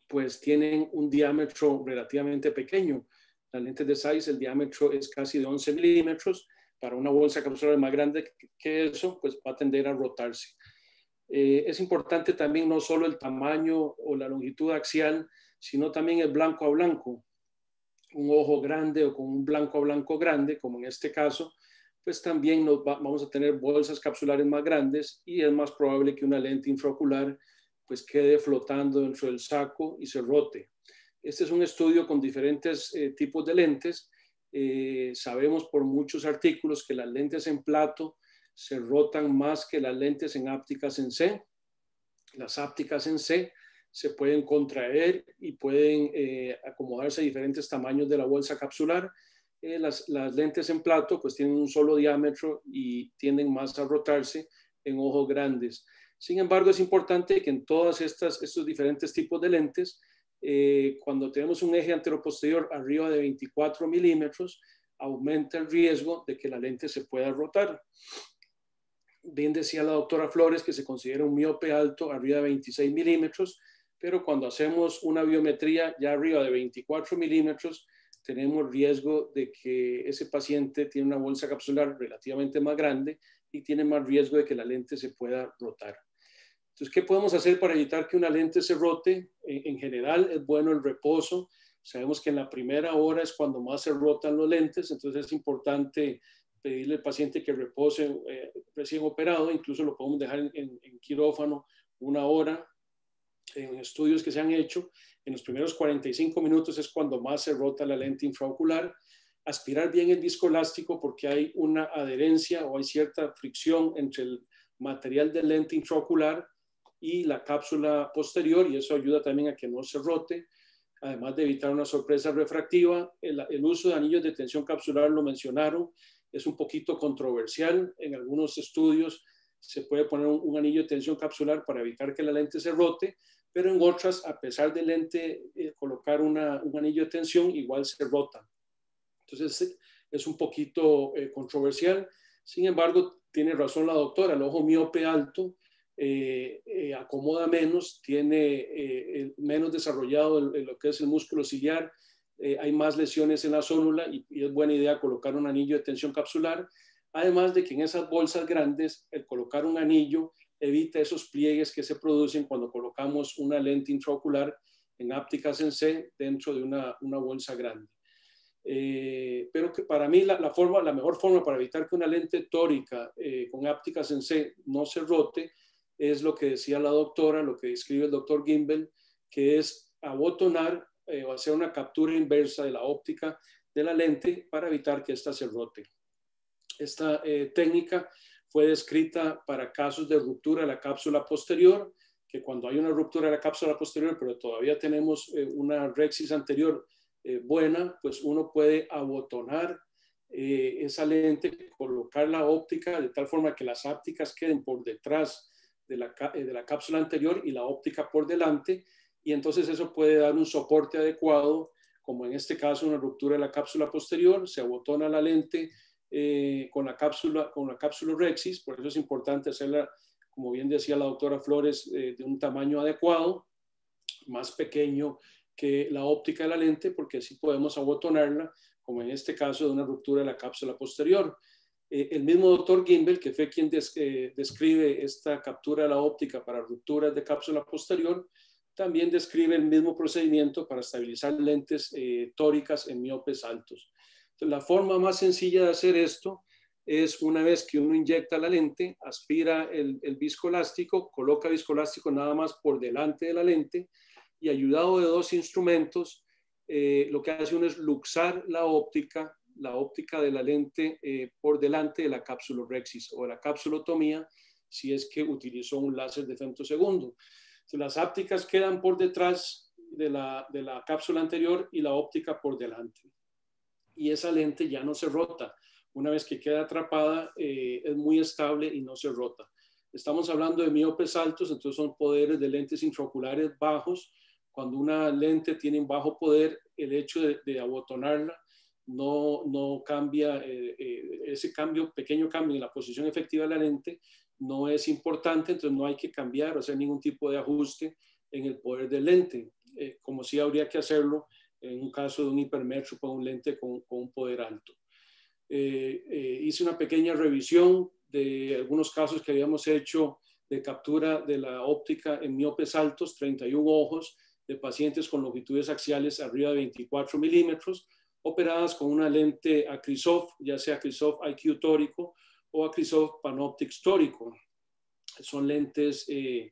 pues tienen un diámetro relativamente pequeño. Las lentes de Zeiss, el diámetro es casi de 11 milímetros. Para una bolsa capsular más grande que eso, pues va a tender a rotarse. Es importante también no solo el tamaño o la longitud axial, sino también el blanco a blanco. Un ojo grande o con un blanco a blanco grande, como en este caso, pues también vamos a tener bolsas capsulares más grandes y es más probable que una lente infraocular pues quede flotando dentro del saco y se rote. Este es un estudio con diferentes tipos de lentes. Sabemos por muchos artículos que las lentes en plato se rotan más que las lentes en ápticas en C. Las ápticas en C se pueden contraer y pueden acomodarse a diferentes tamaños de la bolsa capsular. las lentes en plato pues tienen un solo diámetro y tienden más a rotarse en ojos grandes. Sin embargo, es importante que en todos estos diferentes tipos de lentes, cuando tenemos un eje anteroposterior arriba de 24 milímetros, aumenta el riesgo de que la lente se pueda rotar. Bien decía la doctora Flores que se considera un miope alto arriba de 26 milímetros, pero cuando hacemos una biometría ya arriba de 24 milímetros, tenemos riesgo de que ese paciente tiene una bolsa capsular relativamente más grande y tiene más riesgo de que la lente se pueda rotar. Entonces, ¿qué podemos hacer para evitar que una lente se rote? En general, es bueno el reposo. Sabemos que en la primera hora es cuando más se rotan los lentes, entonces es importante pedirle al paciente que repose recién operado, incluso lo podemos dejar en quirófano 1 hora. En estudios que se han hecho, en los primeros 45 minutos es cuando más se rota la lente infraocular. Aspirar bien el viscoelástico porque hay una adherencia o hay cierta fricción entre el material de lente intraocular y la cápsula posterior, y eso ayuda también a que no se rote, además de evitar una sorpresa refractiva. El uso de anillos de tensión capsular lo mencionaron, es un poquito controversial. En algunos estudios se puede poner un anillo de tensión capsular para evitar que la lente se rote, pero en otras, a pesar de lente, colocar un anillo de tensión igual se rota. Entonces es un poquito controversial. Sin embargo, tiene razón la doctora, el ojo miope alto acomoda menos, tiene menos desarrollado lo que es el músculo ciliar, hay más lesiones en la zónula y es buena idea colocar un anillo de tensión capsular. Además de que en esas bolsas grandes, el colocar un anillo evita esos pliegues que se producen cuando colocamos una lente intraocular en ápticas en C dentro de una bolsa grande. Pero que para mí la mejor forma para evitar que una lente tórica con ápticas en C no se rote es lo que decía la doctora, lo que describe el doctor Gimbel, que es abotonar o hacer una captura inversa de la óptica de la lente para evitar que ésta se rote. Esta técnica fue descrita para casos de ruptura de la cápsula posterior, que cuando hay una ruptura de la cápsula posterior, pero todavía tenemos una rexis anterior buena, pues uno puede abotonar esa lente, colocar la óptica de tal forma que las ápticas queden por detrás de la cápsula anterior y la óptica por delante, y entonces eso puede dar un soporte adecuado, como en este caso una ruptura de la cápsula posterior, se abotona la lente con la cápsula rexis. Por eso es importante hacerla, como bien decía la doctora Flores, de un tamaño adecuado, más pequeño que la óptica de la lente, porque así podemos abotonarla, como en este caso de una ruptura de la cápsula posterior. El mismo doctor Gimbel, que fue quien describe esta captura de la óptica para rupturas de cápsula posterior, también describe el mismo procedimiento para estabilizar lentes tóricas en miopes altos. Entonces, la forma más sencilla de hacer esto es una vez que uno inyecta la lente, aspira el viscoelástico, coloca viscoelástico nada más por delante de la lente y ayudado de 2 instrumentos, lo que hace uno es luxar la óptica de la lente por delante de la cápsula rexis o la capsulotomía, si es que utilizó un láser de femtosegundo. Entonces, las ápticas quedan por detrás de la cápsula anterior y la óptica por delante. Y esa lente ya no se rota. Una vez que queda atrapada, es muy estable y no se rota. Estamos hablando de miopes altos, entonces son poderes de lentes intraoculares bajos. Cuando una lente tiene un bajo poder, el hecho de abotonarla no cambia, ese pequeño cambio en la posición efectiva de la lente no es importante, entonces no hay que cambiar o hacer ningún tipo de ajuste en el poder del lente, como sí habría que hacerlo en un caso de un hipermétropo o un lente con un poder alto. Hice una pequeña revisión de algunos casos que habíamos hecho de captura de la óptica en miopes altos, 31 ojos de pacientes con longitudes axiales arriba de 24 milímetros, operadas con una lente Acrisov, ya sea Acrisov IQ tórico o Acrisov Panoptix tórico. Son lentes de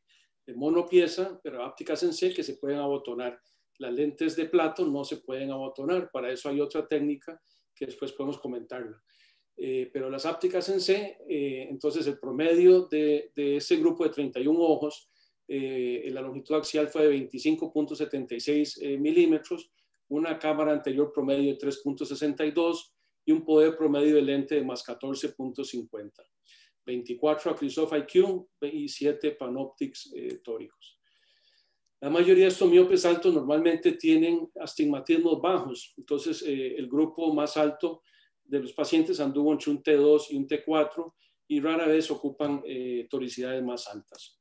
monopieza, pero ápticas en C que se pueden abotonar. Las lentes de plato no se pueden abotonar, para eso hay otra técnica que después podemos comentarla. Pero las ápticas en C, entonces el promedio de ese grupo de 31 ojos, la longitud axial fue de 25.76 milímetros, una cámara anterior promedio de 3.62 y un poder promedio del lente de más 14.50. 24 Acrisof IQ y 7 Panoptics tóricos. La mayoría de estos miopes altos normalmente tienen astigmatismos bajos, entonces el grupo más alto de los pacientes anduvo entre un T2 y un T4 y rara vez ocupan toricidades más altas.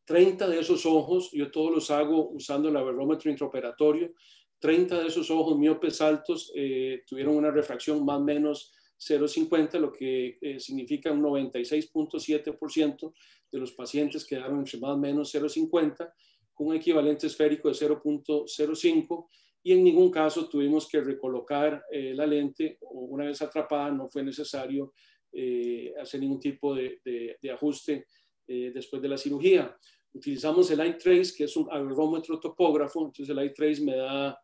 30 de esos ojos, yo todos los hago usando el aberrómetro intraoperatorio, 30 de esos ojos miopes altos tuvieron una refracción más o menos 0,50, lo que significa un 96.7% de los pacientes quedaron entre más o menos 0,50, con un equivalente esférico de 0.05, y en ningún caso tuvimos que recolocar la lente, o una vez atrapada no fue necesario hacer ningún tipo de ajuste después de la cirugía. Utilizamos el eye trace, que es un aberrómetro topógrafo, entonces el eye trace me da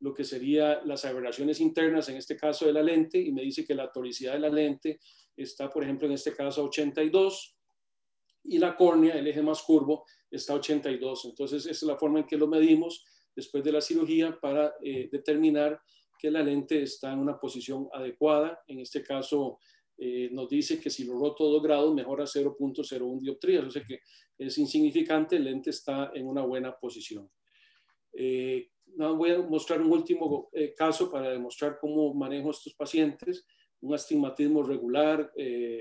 lo que serían las aberraciones internas, en este caso de la lente, y me dice que la toricidad de la lente está, por ejemplo, en este caso a 82, y la córnea, el eje más curvo, está a 82. Entonces, esa es la forma en que lo medimos después de la cirugía para determinar que la lente está en una posición adecuada. En este caso, nos dice que si lo roto 2 grados, mejora 0.01 dioptrías, o sea que es insignificante, el lente está en una buena posición. Voy a mostrar un último caso para demostrar cómo manejo a estos pacientes. Un astigmatismo regular,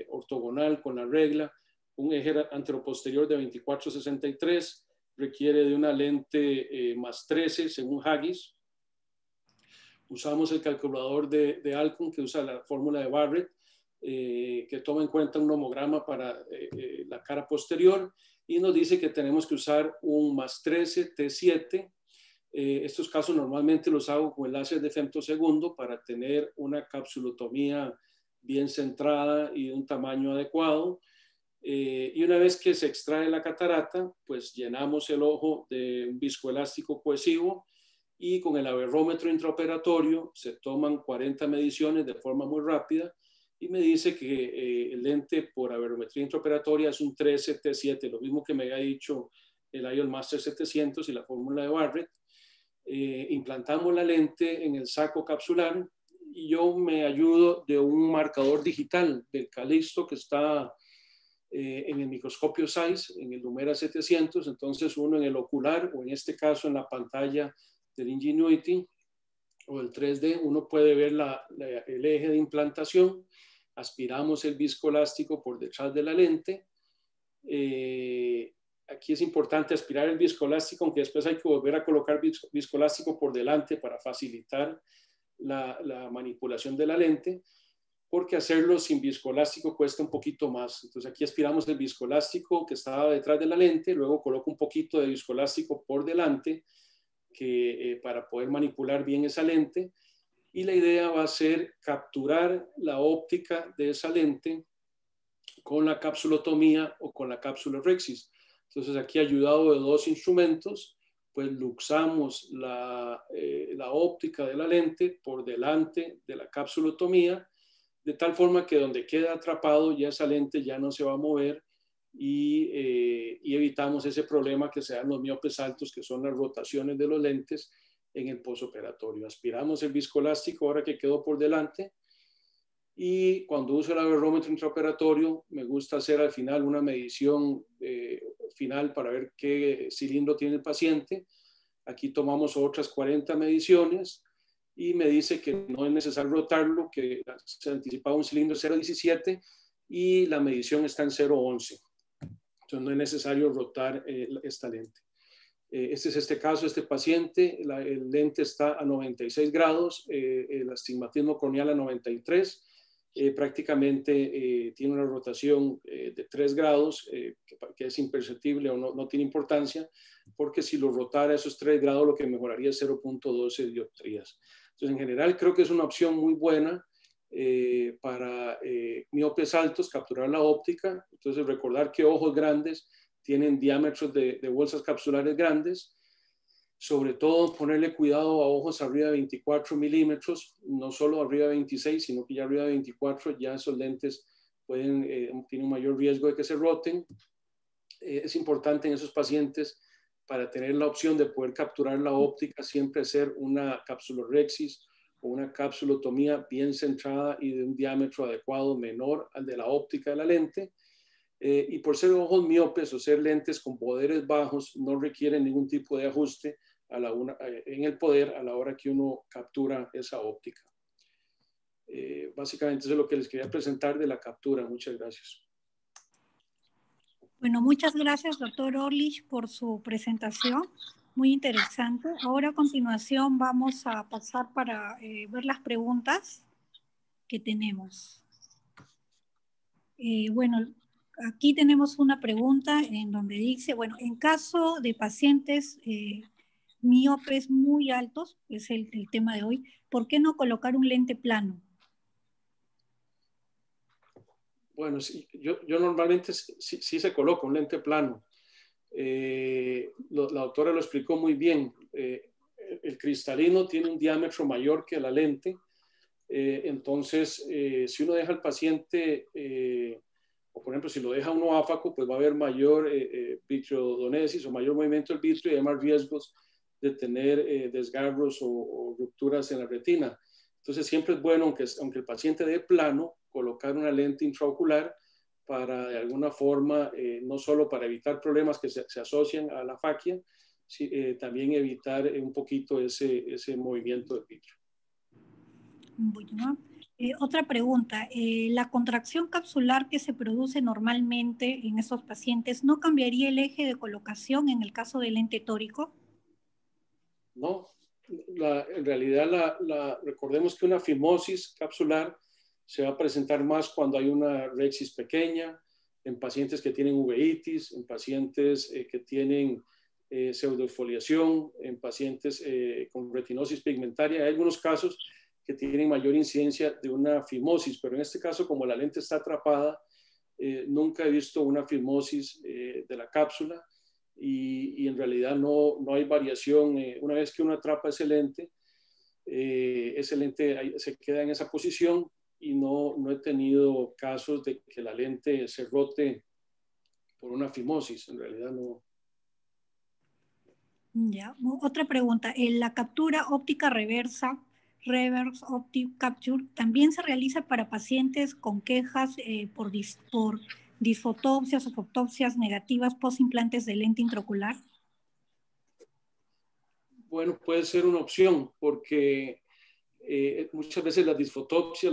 ortogonal con la regla, un eje anteroposterior de 24-63, requiere de una lente más 13 según Haggis. Usamos el calculador de Alcon, que usa la fórmula de Barrett, que toma en cuenta un nomograma para la cara posterior y nos dice que tenemos que usar un más 13 T7. Estos casos normalmente los hago con el láser de femtosegundo para tener una capsulotomía bien centrada y de un tamaño adecuado. Y una vez que se extrae la catarata, pues llenamos el ojo de un viscoelástico cohesivo y con el aberrómetro intraoperatorio se toman 40 mediciones de forma muy rápida y me dice que el lente por aberrometría intraoperatoria es un 13 T7, lo mismo que me había dicho el IOL Master 700 y la fórmula de Barrett. Implantamos la lente en el saco capsular y yo me ayudo de un marcador digital del Calixto que está en el microscopio Zeiss, en el Lumera 700, entonces uno en el ocular o en este caso en la pantalla del Ingenuity o el 3D, uno puede ver el eje de implantación, aspiramos el viscoelástico por detrás de la lente. Aquí es importante aspirar el viscoelástico, aunque después hay que volver a colocar viscoelástico por delante para facilitar la manipulación de la lente, porque hacerlo sin viscoelástico cuesta un poquito más. Entonces aquí aspiramos el viscoelástico que estaba detrás de la lente, luego coloco un poquito de viscoelástico por delante para poder manipular bien esa lente, y la idea va a ser capturar la óptica de esa lente con la capsulotomía o con la cápsula Rexis. Entonces aquí, ayudado de 2 instrumentos, pues luxamos la óptica de la lente por delante de la capsulotomía, de tal forma que donde queda atrapado ya esa lente ya no se va a mover y evitamos ese problema que se dan los miopes altos, que son las rotaciones de los lentes en el posoperatorio. Aspiramos el viscoelástico ahora que quedó por delante, y cuando uso el aberrómetro intraoperatorio me gusta hacer al final una medición final para ver qué cilindro tiene el paciente. Aquí tomamos otras 40 mediciones y me dice que no es necesario rotarlo, que se anticipaba un cilindro 0.17 y la medición está en 0.11. Entonces no es necesario rotar esta lente. Este es este caso, este paciente, el lente está a 96 grados, el astigmatismo corneal a 93, prácticamente tiene una rotación de 3 grados, que es imperceptible o no tiene importancia, porque si lo rotara a esos 3 grados, lo que mejoraría es 0.12 dioptrías. Entonces, en general, creo que es una opción muy buena para miopes altos, capturar la óptica. Entonces, recordar que ojos grandes tienen diámetros de bolsas capsulares grandes. Sobre todo, ponerle cuidado a ojos arriba de 24 milímetros, no solo arriba de 26, sino que ya arriba de 24, ya esos lentes tienen un mayor riesgo de que se roten. Es importante en esos pacientes, para tener la opción de poder capturar la óptica, siempre hacer una capsulorhexis con una capsulotomía bien centrada y de un diámetro adecuado menor al de la óptica de la lente. Y por ser ojos miopes o ser lentes con poderes bajos, no requieren ningún tipo de ajuste en el poder a la hora que uno captura esa óptica. Básicamente eso es lo que les quería presentar de la captura. Muchas gracias. Bueno, muchas gracias, doctor Orlich, por su presentación. Muy interesante. Ahora a continuación vamos a pasar para ver las preguntas que tenemos. Bueno, aquí tenemos una pregunta en donde dice, bueno, en caso de pacientes miopes muy altos, es el tema de hoy, ¿por qué no colocar un lente plano? Bueno, sí, yo normalmente sí se coloca un lente plano. La doctora lo explicó muy bien. El cristalino tiene un diámetro mayor que la lente. Entonces, si uno deja al paciente, o por ejemplo, si lo deja uno áfaco, pues va a haber mayor vitreodonesis o mayor movimiento del vitrio y hay más riesgos de tener desgarros o rupturas en la retina. Entonces, siempre es bueno, aunque el paciente dé plano, colocar una lente intraocular para, de alguna forma, no solo para evitar problemas que se asocian a la faquia, también evitar un poquito ese movimiento del vitrio. Bueno, otra pregunta. ¿La contracción capsular que se produce normalmente en esos pacientes no cambiaría el eje de colocación en el caso del lente tórico? No, en realidad recordemos que una fimosis capsular se va a presentar más cuando hay una rexis pequeña, en pacientes que tienen uveitis, en pacientes que tienen pseudoexfoliación, en pacientes con retinosis pigmentaria. Hay algunos casos que tienen mayor incidencia de una fimosis, pero en este caso, como la lente está atrapada, nunca he visto una fimosis de la cápsula y en realidad no hay variación. Una vez que uno atrapa ese lente se queda en esa posición y no he tenido casos de que la lente se rote por una fimosis, en realidad no. Ya, otra pregunta. ¿La captura óptica reverse optic capture, también se realiza para pacientes con quejas por disfotopsias o fotopsias negativas post implantes de lente intraocular? Bueno, puede ser una opción porque muchas veces la disfotopsia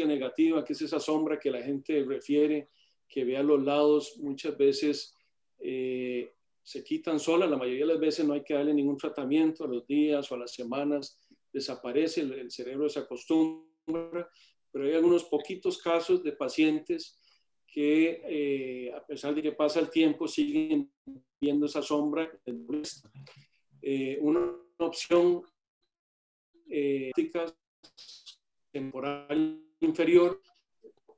negativa, que es esa sombra que la gente refiere, que ve a los lados, muchas veces se quitan solas. La mayoría de las veces no hay que darle ningún tratamiento, a los días o a las semanas desaparece, el cerebro se acostumbra, pero hay algunos poquitos casos de pacientes que a pesar de que pasa el tiempo siguen viendo esa sombra. Una opción temporal inferior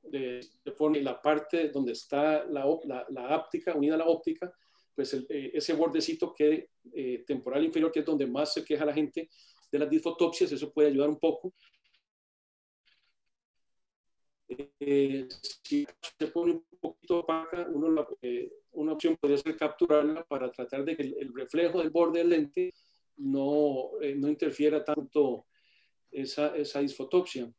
de forma la parte donde está la áptica unida a la óptica, pues ese bordecito que temporal inferior, que es donde más se queja la gente de las disfotopsias, eso puede ayudar un poco. Si se pone un poquito opaca, una opción podría ser capturarla para tratar de que el reflejo del borde del lente no interfiera tanto esa disfotopsia.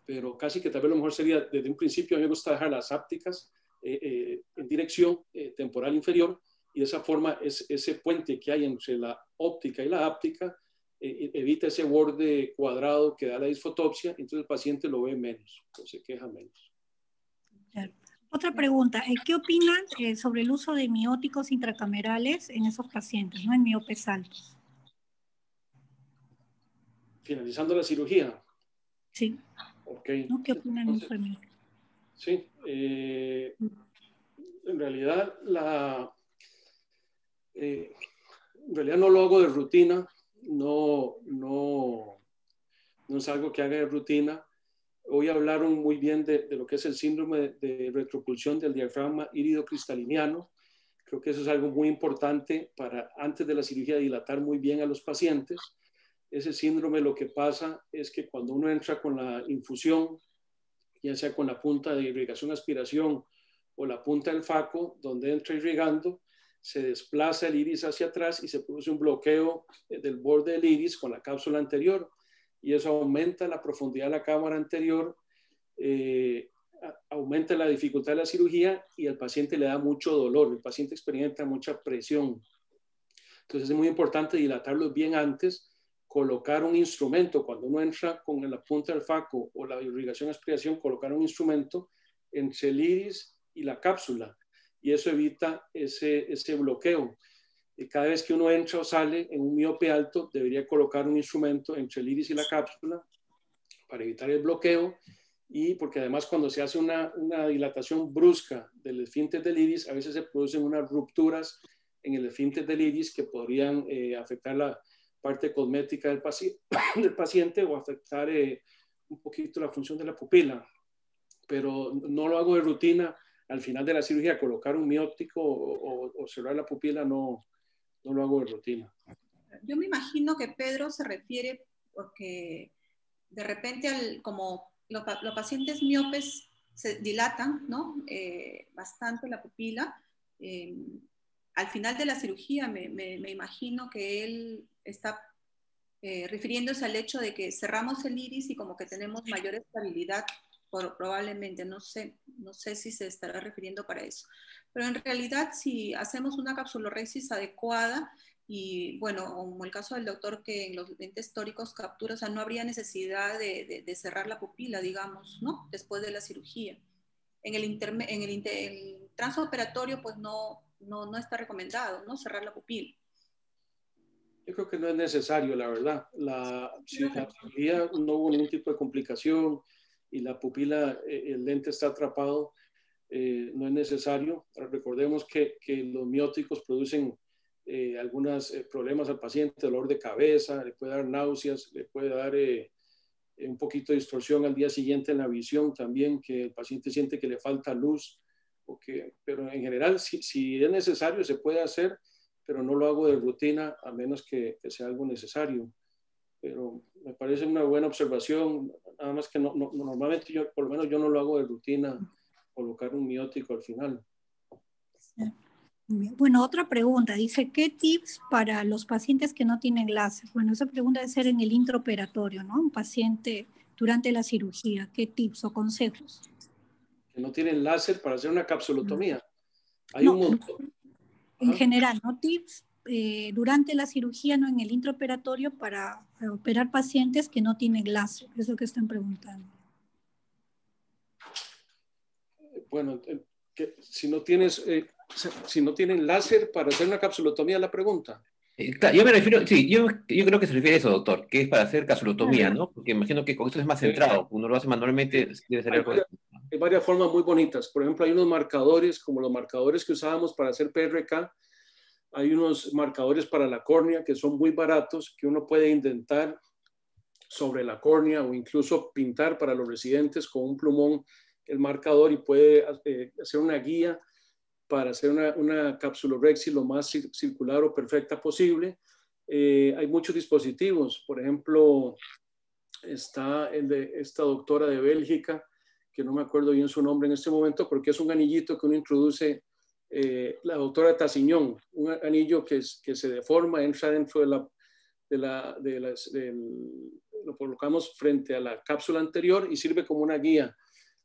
Pero casi que tal vez lo mejor sería, desde un principio, a mí me gusta dejar las ápticas en dirección temporal inferior, y de esa forma ese puente que hay entre la óptica y la áptica evita ese borde cuadrado que da la disfotopsia, entonces el paciente lo ve menos, o se queja menos. Claro. Otra pregunta, ¿qué opinan sobre el uso de mióticos intracamerales en esos pacientes, ¿no? En miopes altos? Finalizando la cirugía. Sí. Okay. ¿No? ¿Qué opinan del uso de mióticos? Sí, en realidad no lo hago de rutina, no es algo que haga de rutina. Hoy hablaron muy bien de lo que es el síndrome de retropulsión del diafragma irido-cristaliniano. Creo que eso es algo muy importante para antes de la cirugía dilatar muy bien a los pacientes. Ese síndrome, lo que pasa es que cuando uno entra con la infusión, ya sea con la punta de irrigación-aspiración o la punta del faco, donde entra irrigando, se desplaza el iris hacia atrás y se produce un bloqueo del borde del iris con la cápsula anterior. y eso aumenta la profundidad de la cámara anterior, aumenta la dificultad de la cirugía y al paciente le da mucho dolor, el paciente experimenta mucha presión. Entonces es muy importante dilatarlos bien antes, colocar un instrumento, cuando uno entra con la punta del faco o la irrigación aspiración, colocar un instrumento entre el iris y la cápsula, y eso evita ese bloqueo. Y cada vez que uno entra o sale en un miope alto, debería colocar un instrumento entre el iris y la cápsula para evitar el bloqueo, y porque además cuando se hace una dilatación brusca del esfínter del iris, a veces se producen unas rupturas en el esfínter del iris que podrían afectar la parte cosmética del paciente o afectar un poquito la función de la pupila. Pero no lo hago de rutina. Al final de la cirugía, colocar un mióptico o cerrar la pupila no lo hago de rutina. Yo me imagino que Pedro se refiere porque de repente como los pacientes miopes se dilatan, ¿no? Bastante la pupila. Al final de la cirugía me imagino que él está refiriéndose al hecho de que cerramos el iris y como que tenemos mayor estabilidad, probablemente, no sé si se estará refiriendo para eso. Pero en realidad, si hacemos una capsulorhexis adecuada, y bueno, como el caso del doctor que en los lentes tóricos captura, o sea, no habría necesidad de cerrar la pupila, digamos, ¿no? Después de la cirugía. En el transoperatorio, pues no está recomendado, ¿no? Cerrar la pupila. Yo creo que no es necesario, la verdad. Si la cirugía no hubo ningún tipo de complicación y la pupila, el lente está atrapado, no es necesario. Recordemos que los mióticos producen algunos problemas al paciente, dolor de cabeza, le puede dar náuseas, le puede dar un poquito de distorsión al día siguiente en la visión también, que el paciente siente que le falta luz. Pero en general, si es necesario, se puede hacer, pero no lo hago de rutina a menos que sea algo necesario. Pero me parece una buena observación, nada más que normalmente por lo menos yo no lo hago de rutina, colocar un miótico al final. Bueno, otra pregunta, dice, ¿qué tips para los pacientes que no tienen láser? Bueno, esa pregunta debe ser en el intraoperatorio, ¿no? Un paciente durante la cirugía, ¿qué tips o consejos? Que no tienen láser para hacer una capsulotomía. Hay no, un montón. En general, ¿no? Tips durante la cirugía, no en el intraoperatorio, para operar pacientes que no tienen láser, es lo que están preguntando. Bueno, que si no tienen láser para hacer una capsulotomía, la pregunta. Claro, yo me refiero, sí, yo creo que se refiere a eso, doctor, que es para hacer capsulotomía, ¿no? Porque imagino que con esto es más centrado, uno lo hace manualmente, debe ser algo. Hay varias formas muy bonitas. Por ejemplo, hay unos marcadores, como los marcadores que usábamos para hacer PRK. Hay unos marcadores para la córnea que son muy baratos, que uno puede indentar sobre la córnea o incluso pintar para los residentes con un plumón el marcador, y puede hacer una guía para hacer una capsulorhexis lo más circular o perfecta posible. Hay muchos dispositivos. Por ejemplo, está el de esta doctora de Bélgica, que no me acuerdo bien su nombre en este momento, porque es un anillito que uno introduce, la doctora Tassignón, un anillo que se deforma, entra dentro lo colocamos frente a la cápsula anterior y sirve como una guía.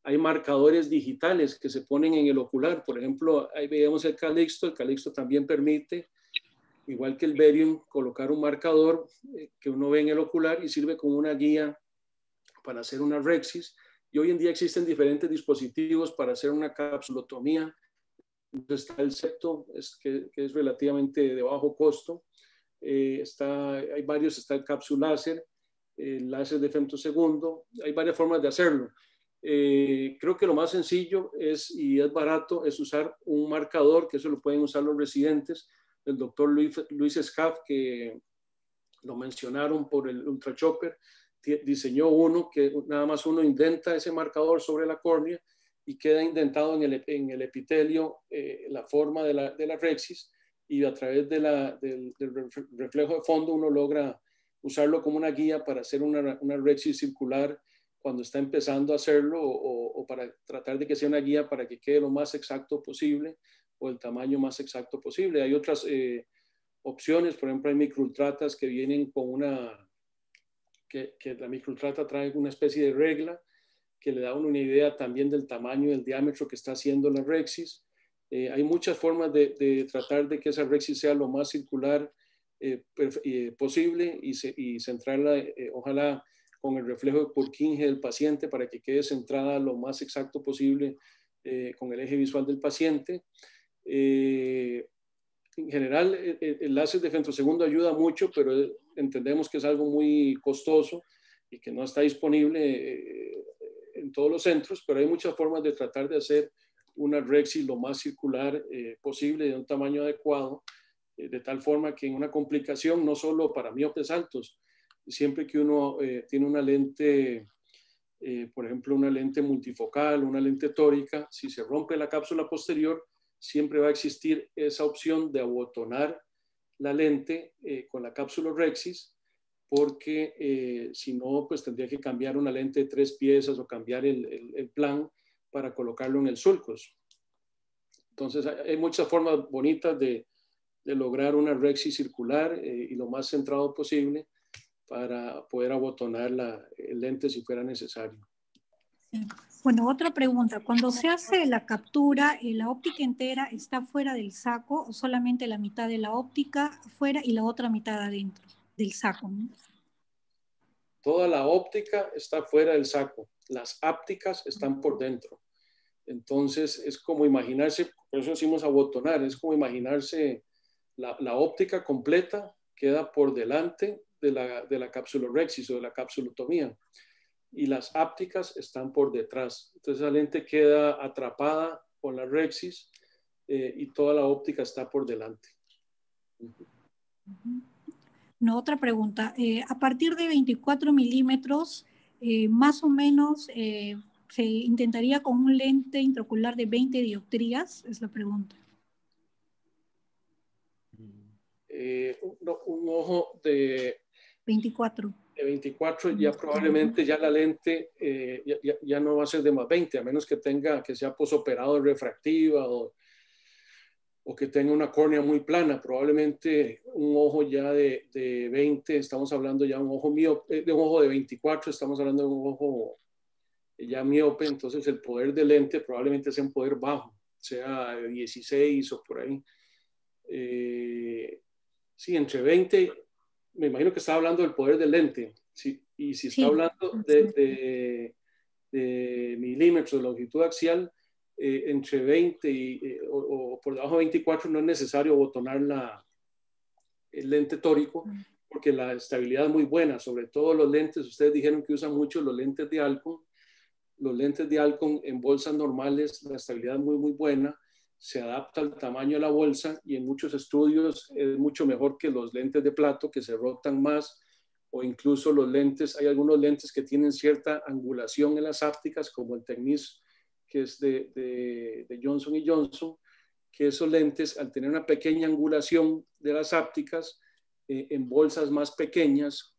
Hay marcadores digitales que se ponen en el ocular. Por ejemplo, ahí veíamos el Calixto también permite, igual que el Berium, colocar un marcador que uno ve en el ocular y sirve como una guía para hacer una rhexis. Y hoy en día existen diferentes dispositivos para hacer una capsulotomía. Entonces está el Septo, que es relativamente de bajo costo. Hay varios, está el Capsuláser, el láser de femtosegundo. Hay varias formas de hacerlo. Creo que lo más sencillo y es barato, es usar un marcador, que eso lo pueden usar los residentes. El doctor Luis Scaff, que lo mencionaron por el Ultra Chopper, diseñó uno que nada más uno indenta ese marcador sobre la córnea y queda indentado en el epitelio la forma de la rhexis, y a través del reflejo de fondo uno logra usarlo como una guía para hacer una rhexis circular cuando está empezando a hacerlo, o para tratar de que sea una guía para que quede lo más exacto posible o el tamaño más exacto posible. Hay otras opciones, por ejemplo, hay microultratas que vienen con que la microtrata trae una especie de regla que le da una idea también del tamaño y del diámetro que está haciendo la Rexis. Hay muchas formas de tratar de que esa Rexis sea lo más circular posible y centrarla, ojalá con el reflejo de Purkinje del paciente para que quede centrada lo más exacto posible con el eje visual del paciente. En general, el láser de femtosegundo ayuda mucho, pero entendemos que es algo muy costoso y que no está disponible en todos los centros, pero hay muchas formas de tratar de hacer una Rexis lo más circular posible, de un tamaño adecuado, de tal forma que en una complicación, no solo para miopes altos, siempre que uno tiene una lente, por ejemplo, una lente multifocal, una lente tórica, si se rompe la cápsula posterior, siempre va a existir esa opción de abotonar la lente con la cápsula Rexis, porque si no, pues tendría que cambiar una lente de 3 piezas o cambiar el plan para colocarlo en el sulcus. Entonces, hay muchas formas bonitas de lograr una Rexis circular y lo más centrado posible para poder abotonar el lente si fuera necesario. Sí. Bueno, otra pregunta. Cuando se hace la captura, ¿la óptica entera está fuera del saco o solamente la mitad de la óptica fuera y la otra mitad adentro del saco, ¿no? Toda la óptica está fuera del saco. Las ápticas están por dentro. Entonces, es como imaginarse, por eso decimos abotonar, es como imaginarse la óptica completa queda por delante de la cápsula Rexis o de la capsulotomía. Y las ápticas están por detrás. Entonces la lente queda atrapada con la Rexis y toda la óptica está por delante. No, otra pregunta. A partir de 24 milímetros, más o menos se intentaría con un lente intraocular de 20 dioptrías, es la pregunta. Un ojo de 24. De 24 ya probablemente ya la lente ya no va a ser de más 20, a menos que sea posoperado refractiva o que tenga una córnea muy plana. Probablemente un ojo ya de 20, estamos hablando ya de un ojo de 24, estamos hablando de un ojo ya miope, entonces el poder de lente probablemente sea un poder bajo, sea de 16 o por ahí. Sí, entre 20, me imagino que está hablando del poder del lente, sí, y si está hablando de milímetros de longitud axial, entre 20 o por debajo de 24 no es necesario abotonar el lente tórico, porque la estabilidad es muy buena, sobre todo los lentes, ustedes dijeron que usan mucho los lentes de Alcon. Los lentes de Alcon en bolsas normales, la estabilidad es muy, muy buena, se adapta al tamaño de la bolsa y en muchos estudios es mucho mejor que los lentes de plato que se rotan más, o incluso hay algunos lentes que tienen cierta angulación en las ápticas, como el Technis, que es de Johnson & Johnson, que esos lentes, al tener una pequeña angulación de las ápticas, en bolsas más pequeñas,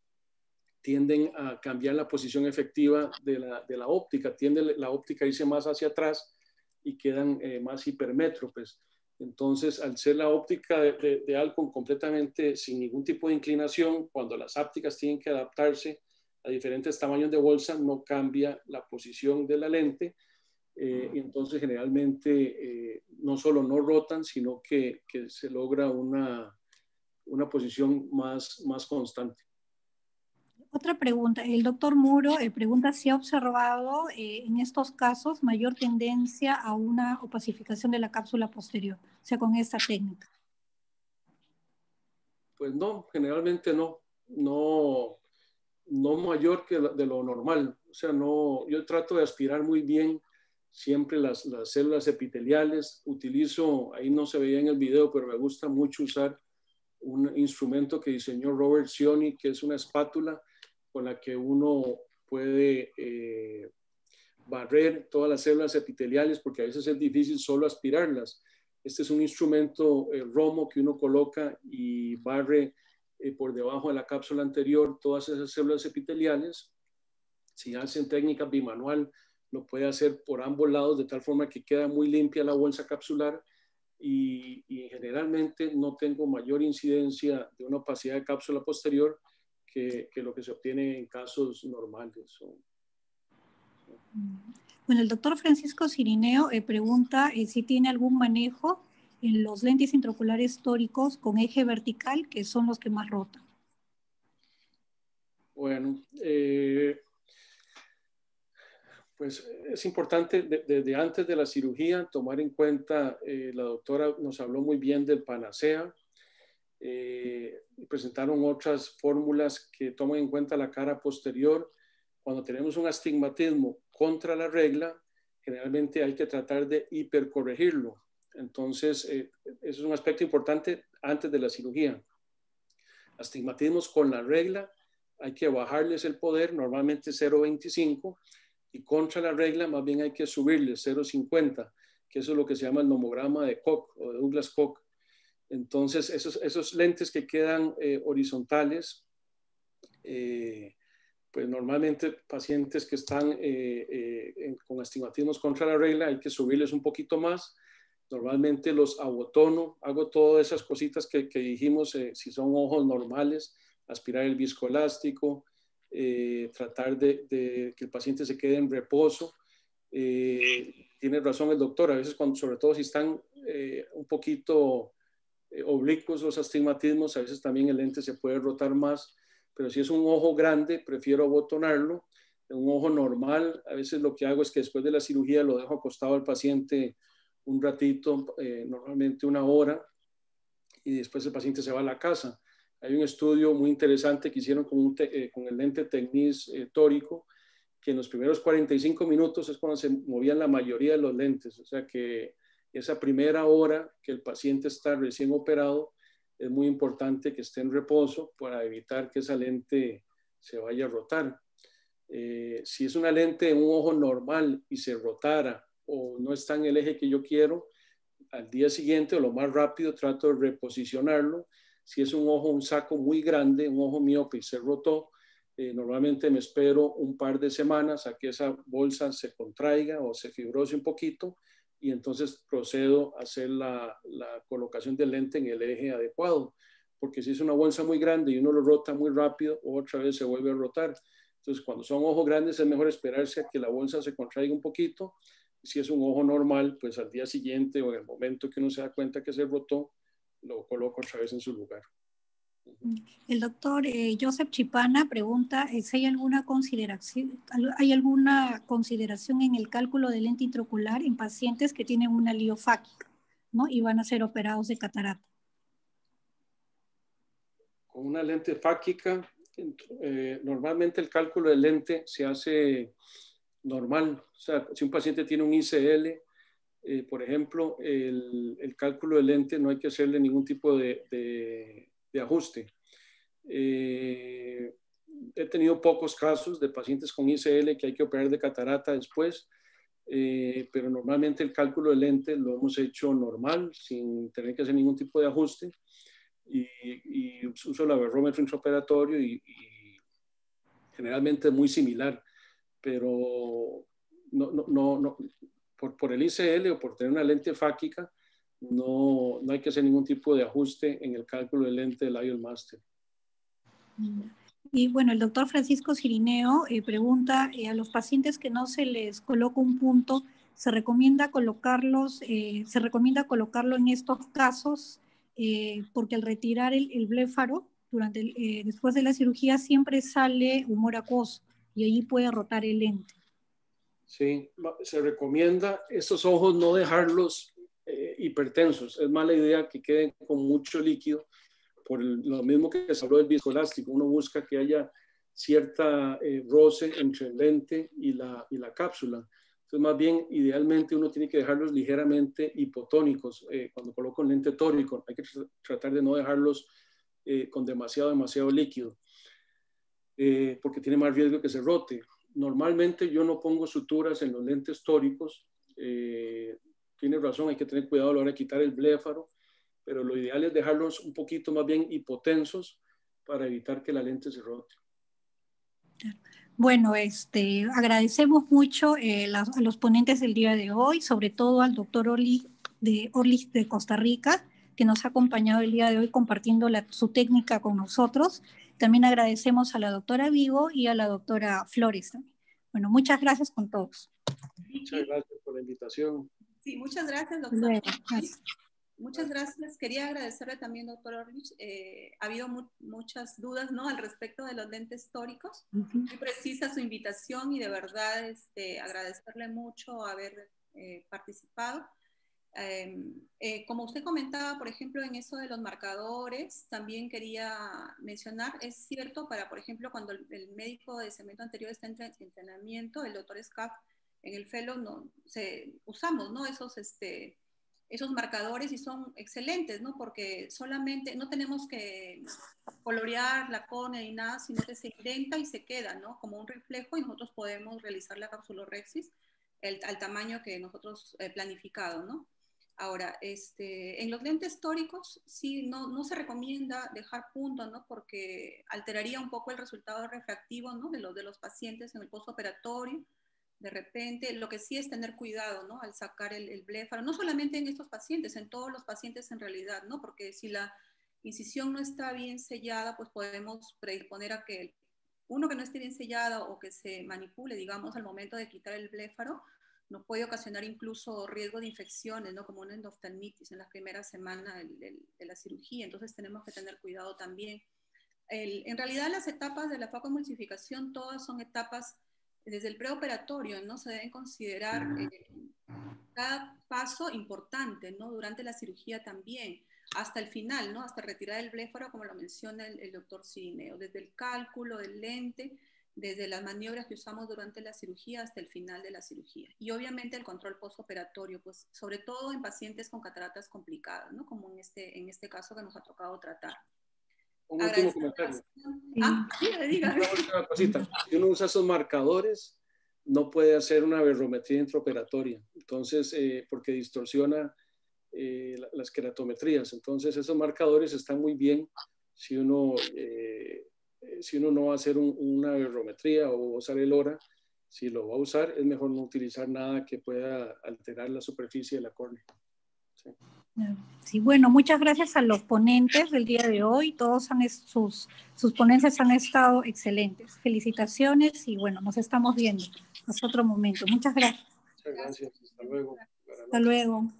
tienden a cambiar la posición efectiva de la óptica, tiende la óptica a irse más hacia atrás y quedan más hipermétropes. Entonces, al ser la óptica de Alcon completamente sin ningún tipo de inclinación, cuando las ápticas tienen que adaptarse a diferentes tamaños de bolsa, no cambia la posición de la lente. Y entonces, generalmente, no solo no rotan, sino que se logra una posición más constante. Otra pregunta. El doctor Muro pregunta si ha observado en estos casos mayor tendencia a una opacificación de la cápsula posterior, o sea, con esta técnica. Pues no, generalmente no mayor que de lo normal. O sea, yo trato de aspirar muy bien siempre las células epiteliales. Utilizo, ahí no se veía en el video, pero me gusta mucho usar un instrumento que diseñó Robert Cioni, que es una espátula con la que uno puede barrer todas las células epiteliales, porque a veces es difícil solo aspirarlas. Este es un instrumento Romo que uno coloca y barre por debajo de la cápsula anterior todas esas células epiteliales. Si hacen técnica bimanual, lo puede hacer por ambos lados, de tal forma que queda muy limpia la bolsa capsular y generalmente no tengo mayor incidencia de una opacidad de cápsula posterior que lo que se obtiene en casos normales. Bueno, el doctor Francisco Cirineo pregunta si tiene algún manejo en los lentes intraoculares tóricos con eje vertical, que son los que más rotan. Bueno, pues es importante desde antes de la cirugía tomar en cuenta, la doctora nos habló muy bien del Panacea, presentaron otras fórmulas que toman en cuenta la cara posterior. Cuando tenemos un astigmatismo contra la regla, generalmente hay que tratar de hipercorregirlo. Entonces, eso es un aspecto importante antes de la cirugía. Astigmatismos con la regla, hay que bajarles el poder, normalmente 0.25, y contra la regla más bien hay que subirles 0.50, que eso es lo que se llama el nomograma de Koch o de Douglas Koch. Entonces, esos lentes que quedan horizontales, pues normalmente pacientes que están con astigmatismos contra la regla hay que subirles un poquito más. Normalmente los abotono, hago todas esas cositas que dijimos, si son ojos normales, aspirar el viscoelástico, tratar de que el paciente se quede en reposo. Tiene razón el doctor, a veces sobre todo si están un poquito oblicuos los astigmatismos, a veces también el lente se puede rotar más, pero si es un ojo grande, prefiero abotonarlo. En un ojo normal, a veces lo que hago es que después de la cirugía lo dejo acostado al paciente un ratito, normalmente 1 hora, y después el paciente se va a la casa. Hay un estudio muy interesante que hicieron con el lente Tecnis tórico, que en los primeros 45 minutos es cuando se movían la mayoría de los lentes, o sea que esa primera hora que el paciente está recién operado, es muy importante que esté en reposo para evitar que esa lente se vaya a rotar. Si es una lente en un ojo normal y se rotara o no está en el eje que yo quiero, al día siguiente o lo más rápido trato de reposicionarlo. Si es un ojo, un saco muy grande, un ojo miope y se rotó, normalmente me espero un par de semanas a que esa bolsa se contraiga o se fibrose un poquito, y entonces procedo a hacer la colocación del lente en el eje adecuado, porque si es una bolsa muy grande y uno lo rota muy rápido, otra vez se vuelve a rotar. Entonces, cuando son ojos grandes es mejor esperarse a que la bolsa se contraiga un poquito. Si es un ojo normal, pues al día siguiente o en el momento que uno se da cuenta que se rotó, lo coloco otra vez en su lugar. El doctor Joseph Chipana pregunta si hay alguna consideración en el cálculo del lente intraocular en pacientes que tienen una liofáquica, ¿no? Y van a ser operados de catarata. Con una lente fáquica, normalmente el cálculo del lente se hace normal. O sea, si un paciente tiene un ICL, por ejemplo, el cálculo del lente no hay que hacerle ningún tipo de ajuste. He tenido pocos casos de pacientes con ICL que hay que operar de catarata después, pero normalmente el cálculo del lente lo hemos hecho normal, sin tener que hacer ningún tipo de ajuste, y uso el aberrómetro intraoperatorio y generalmente es muy similar, pero no por el ICL o por tener una lente fáquica, no hay que hacer ningún tipo de ajuste en el cálculo del lente del IOL Master. Y bueno, el doctor Francisco Cirineo pregunta a los pacientes que no se les coloca un punto, ¿se recomienda colocarlo en estos casos? Porque al retirar el bléfaro después de la cirugía siempre sale humor acuoso y allí puede rotar el lente. Sí, se recomienda estos ojos no dejarlos hipertensos. Es mala idea que queden con mucho líquido, por lo mismo que se habló del viscoelástico. Uno busca que haya cierta roce entre el lente y la cápsula. Entonces, más bien, idealmente uno tiene que dejarlos ligeramente hipotónicos. Cuando coloca un lente tórico, hay que tratar de no dejarlos con demasiado líquido, porque tiene más riesgo que se rote. Normalmente yo no pongo suturas en los lentes tóricos. Tiene razón, hay que tener cuidado a la hora de quitar el bléfaro, pero lo ideal es dejarlos un poquito más bien hipotensos para evitar que la lente se rote. Bueno, agradecemos mucho a los ponentes del día de hoy, sobre todo al doctor Orlich de Costa Rica, que nos ha acompañado el día de hoy compartiendo su técnica con nosotros. También agradecemos a la doctora Vigo y a la doctora Flores también. Bueno, muchas gracias con todos. Muchas gracias por la invitación. Sí, muchas gracias, doctor. Luego, gracias. Muchas gracias. Quería agradecerle también, doctor Orlich. Ha habido muchas dudas, ¿no?, al respecto de los lentes tóricos. Muy precisa su invitación y de verdad agradecerle mucho haber participado. Como usted comentaba, por ejemplo, en eso de los marcadores, también quería mencionar, es cierto, por ejemplo, cuando el médico de segmento anterior está en entrenamiento, el doctor Scaff, en el fellow usamos, ¿no?, esos marcadores y son excelentes, ¿no?, porque solamente no tenemos que colorear la córnea ni nada, sino que se indenta y se queda, ¿no?, como un reflejo, y nosotros podemos realizar la capsulorhexis al tamaño que nosotros planificado, ¿no? Ahora, en los lentes tóricos sí no se recomienda dejar puntos, ¿no?, porque alteraría un poco el resultado refractivo, ¿no?, de los pacientes en el postoperatorio. De repente, lo que sí es tener cuidado, ¿no?, al sacar el bléfaro, no solamente en estos pacientes, en todos los pacientes en realidad, ¿no?, porque si la incisión no está bien sellada, pues podemos predisponer a que uno que no esté bien sellada o que se manipule, digamos, al momento de quitar el bléfaro, nos puede ocasionar incluso riesgo de infecciones, ¿no?, como una endoftalmitis en las primeras semanas de la cirugía. Entonces tenemos que tener cuidado también. En realidad las etapas de la focoemulsificación todas son etapas desde el preoperatorio, ¿no? Se deben considerar cada paso importante, ¿no?, durante la cirugía también, hasta el final, ¿no?, hasta retirar el bléfaro, como lo menciona el doctor Cirineo, desde el cálculo del lente, desde las maniobras que usamos durante la cirugía hasta el final de la cirugía. Y obviamente el control postoperatorio, pues sobre todo en pacientes con cataratas complicadas, ¿no?, como en este caso que nos ha tocado tratar. Un último comentario. Dígame. Una cosita. Si uno usa esos marcadores, no puede hacer una aberrometría intraoperatoria, entonces, porque distorsiona las queratometrías. Entonces, esos marcadores están muy bien si uno no va a hacer una aberrometría o usar el HORA. Si lo va a usar, es mejor no utilizar nada que pueda alterar la superficie de la córnea. Sí. Sí, bueno, muchas gracias a los ponentes del día de hoy. Todos sus ponencias han estado excelentes. Felicitaciones y bueno, nos estamos viendo. Hasta otro momento. Muchas gracias. Muchas gracias. Hasta luego. Hasta luego.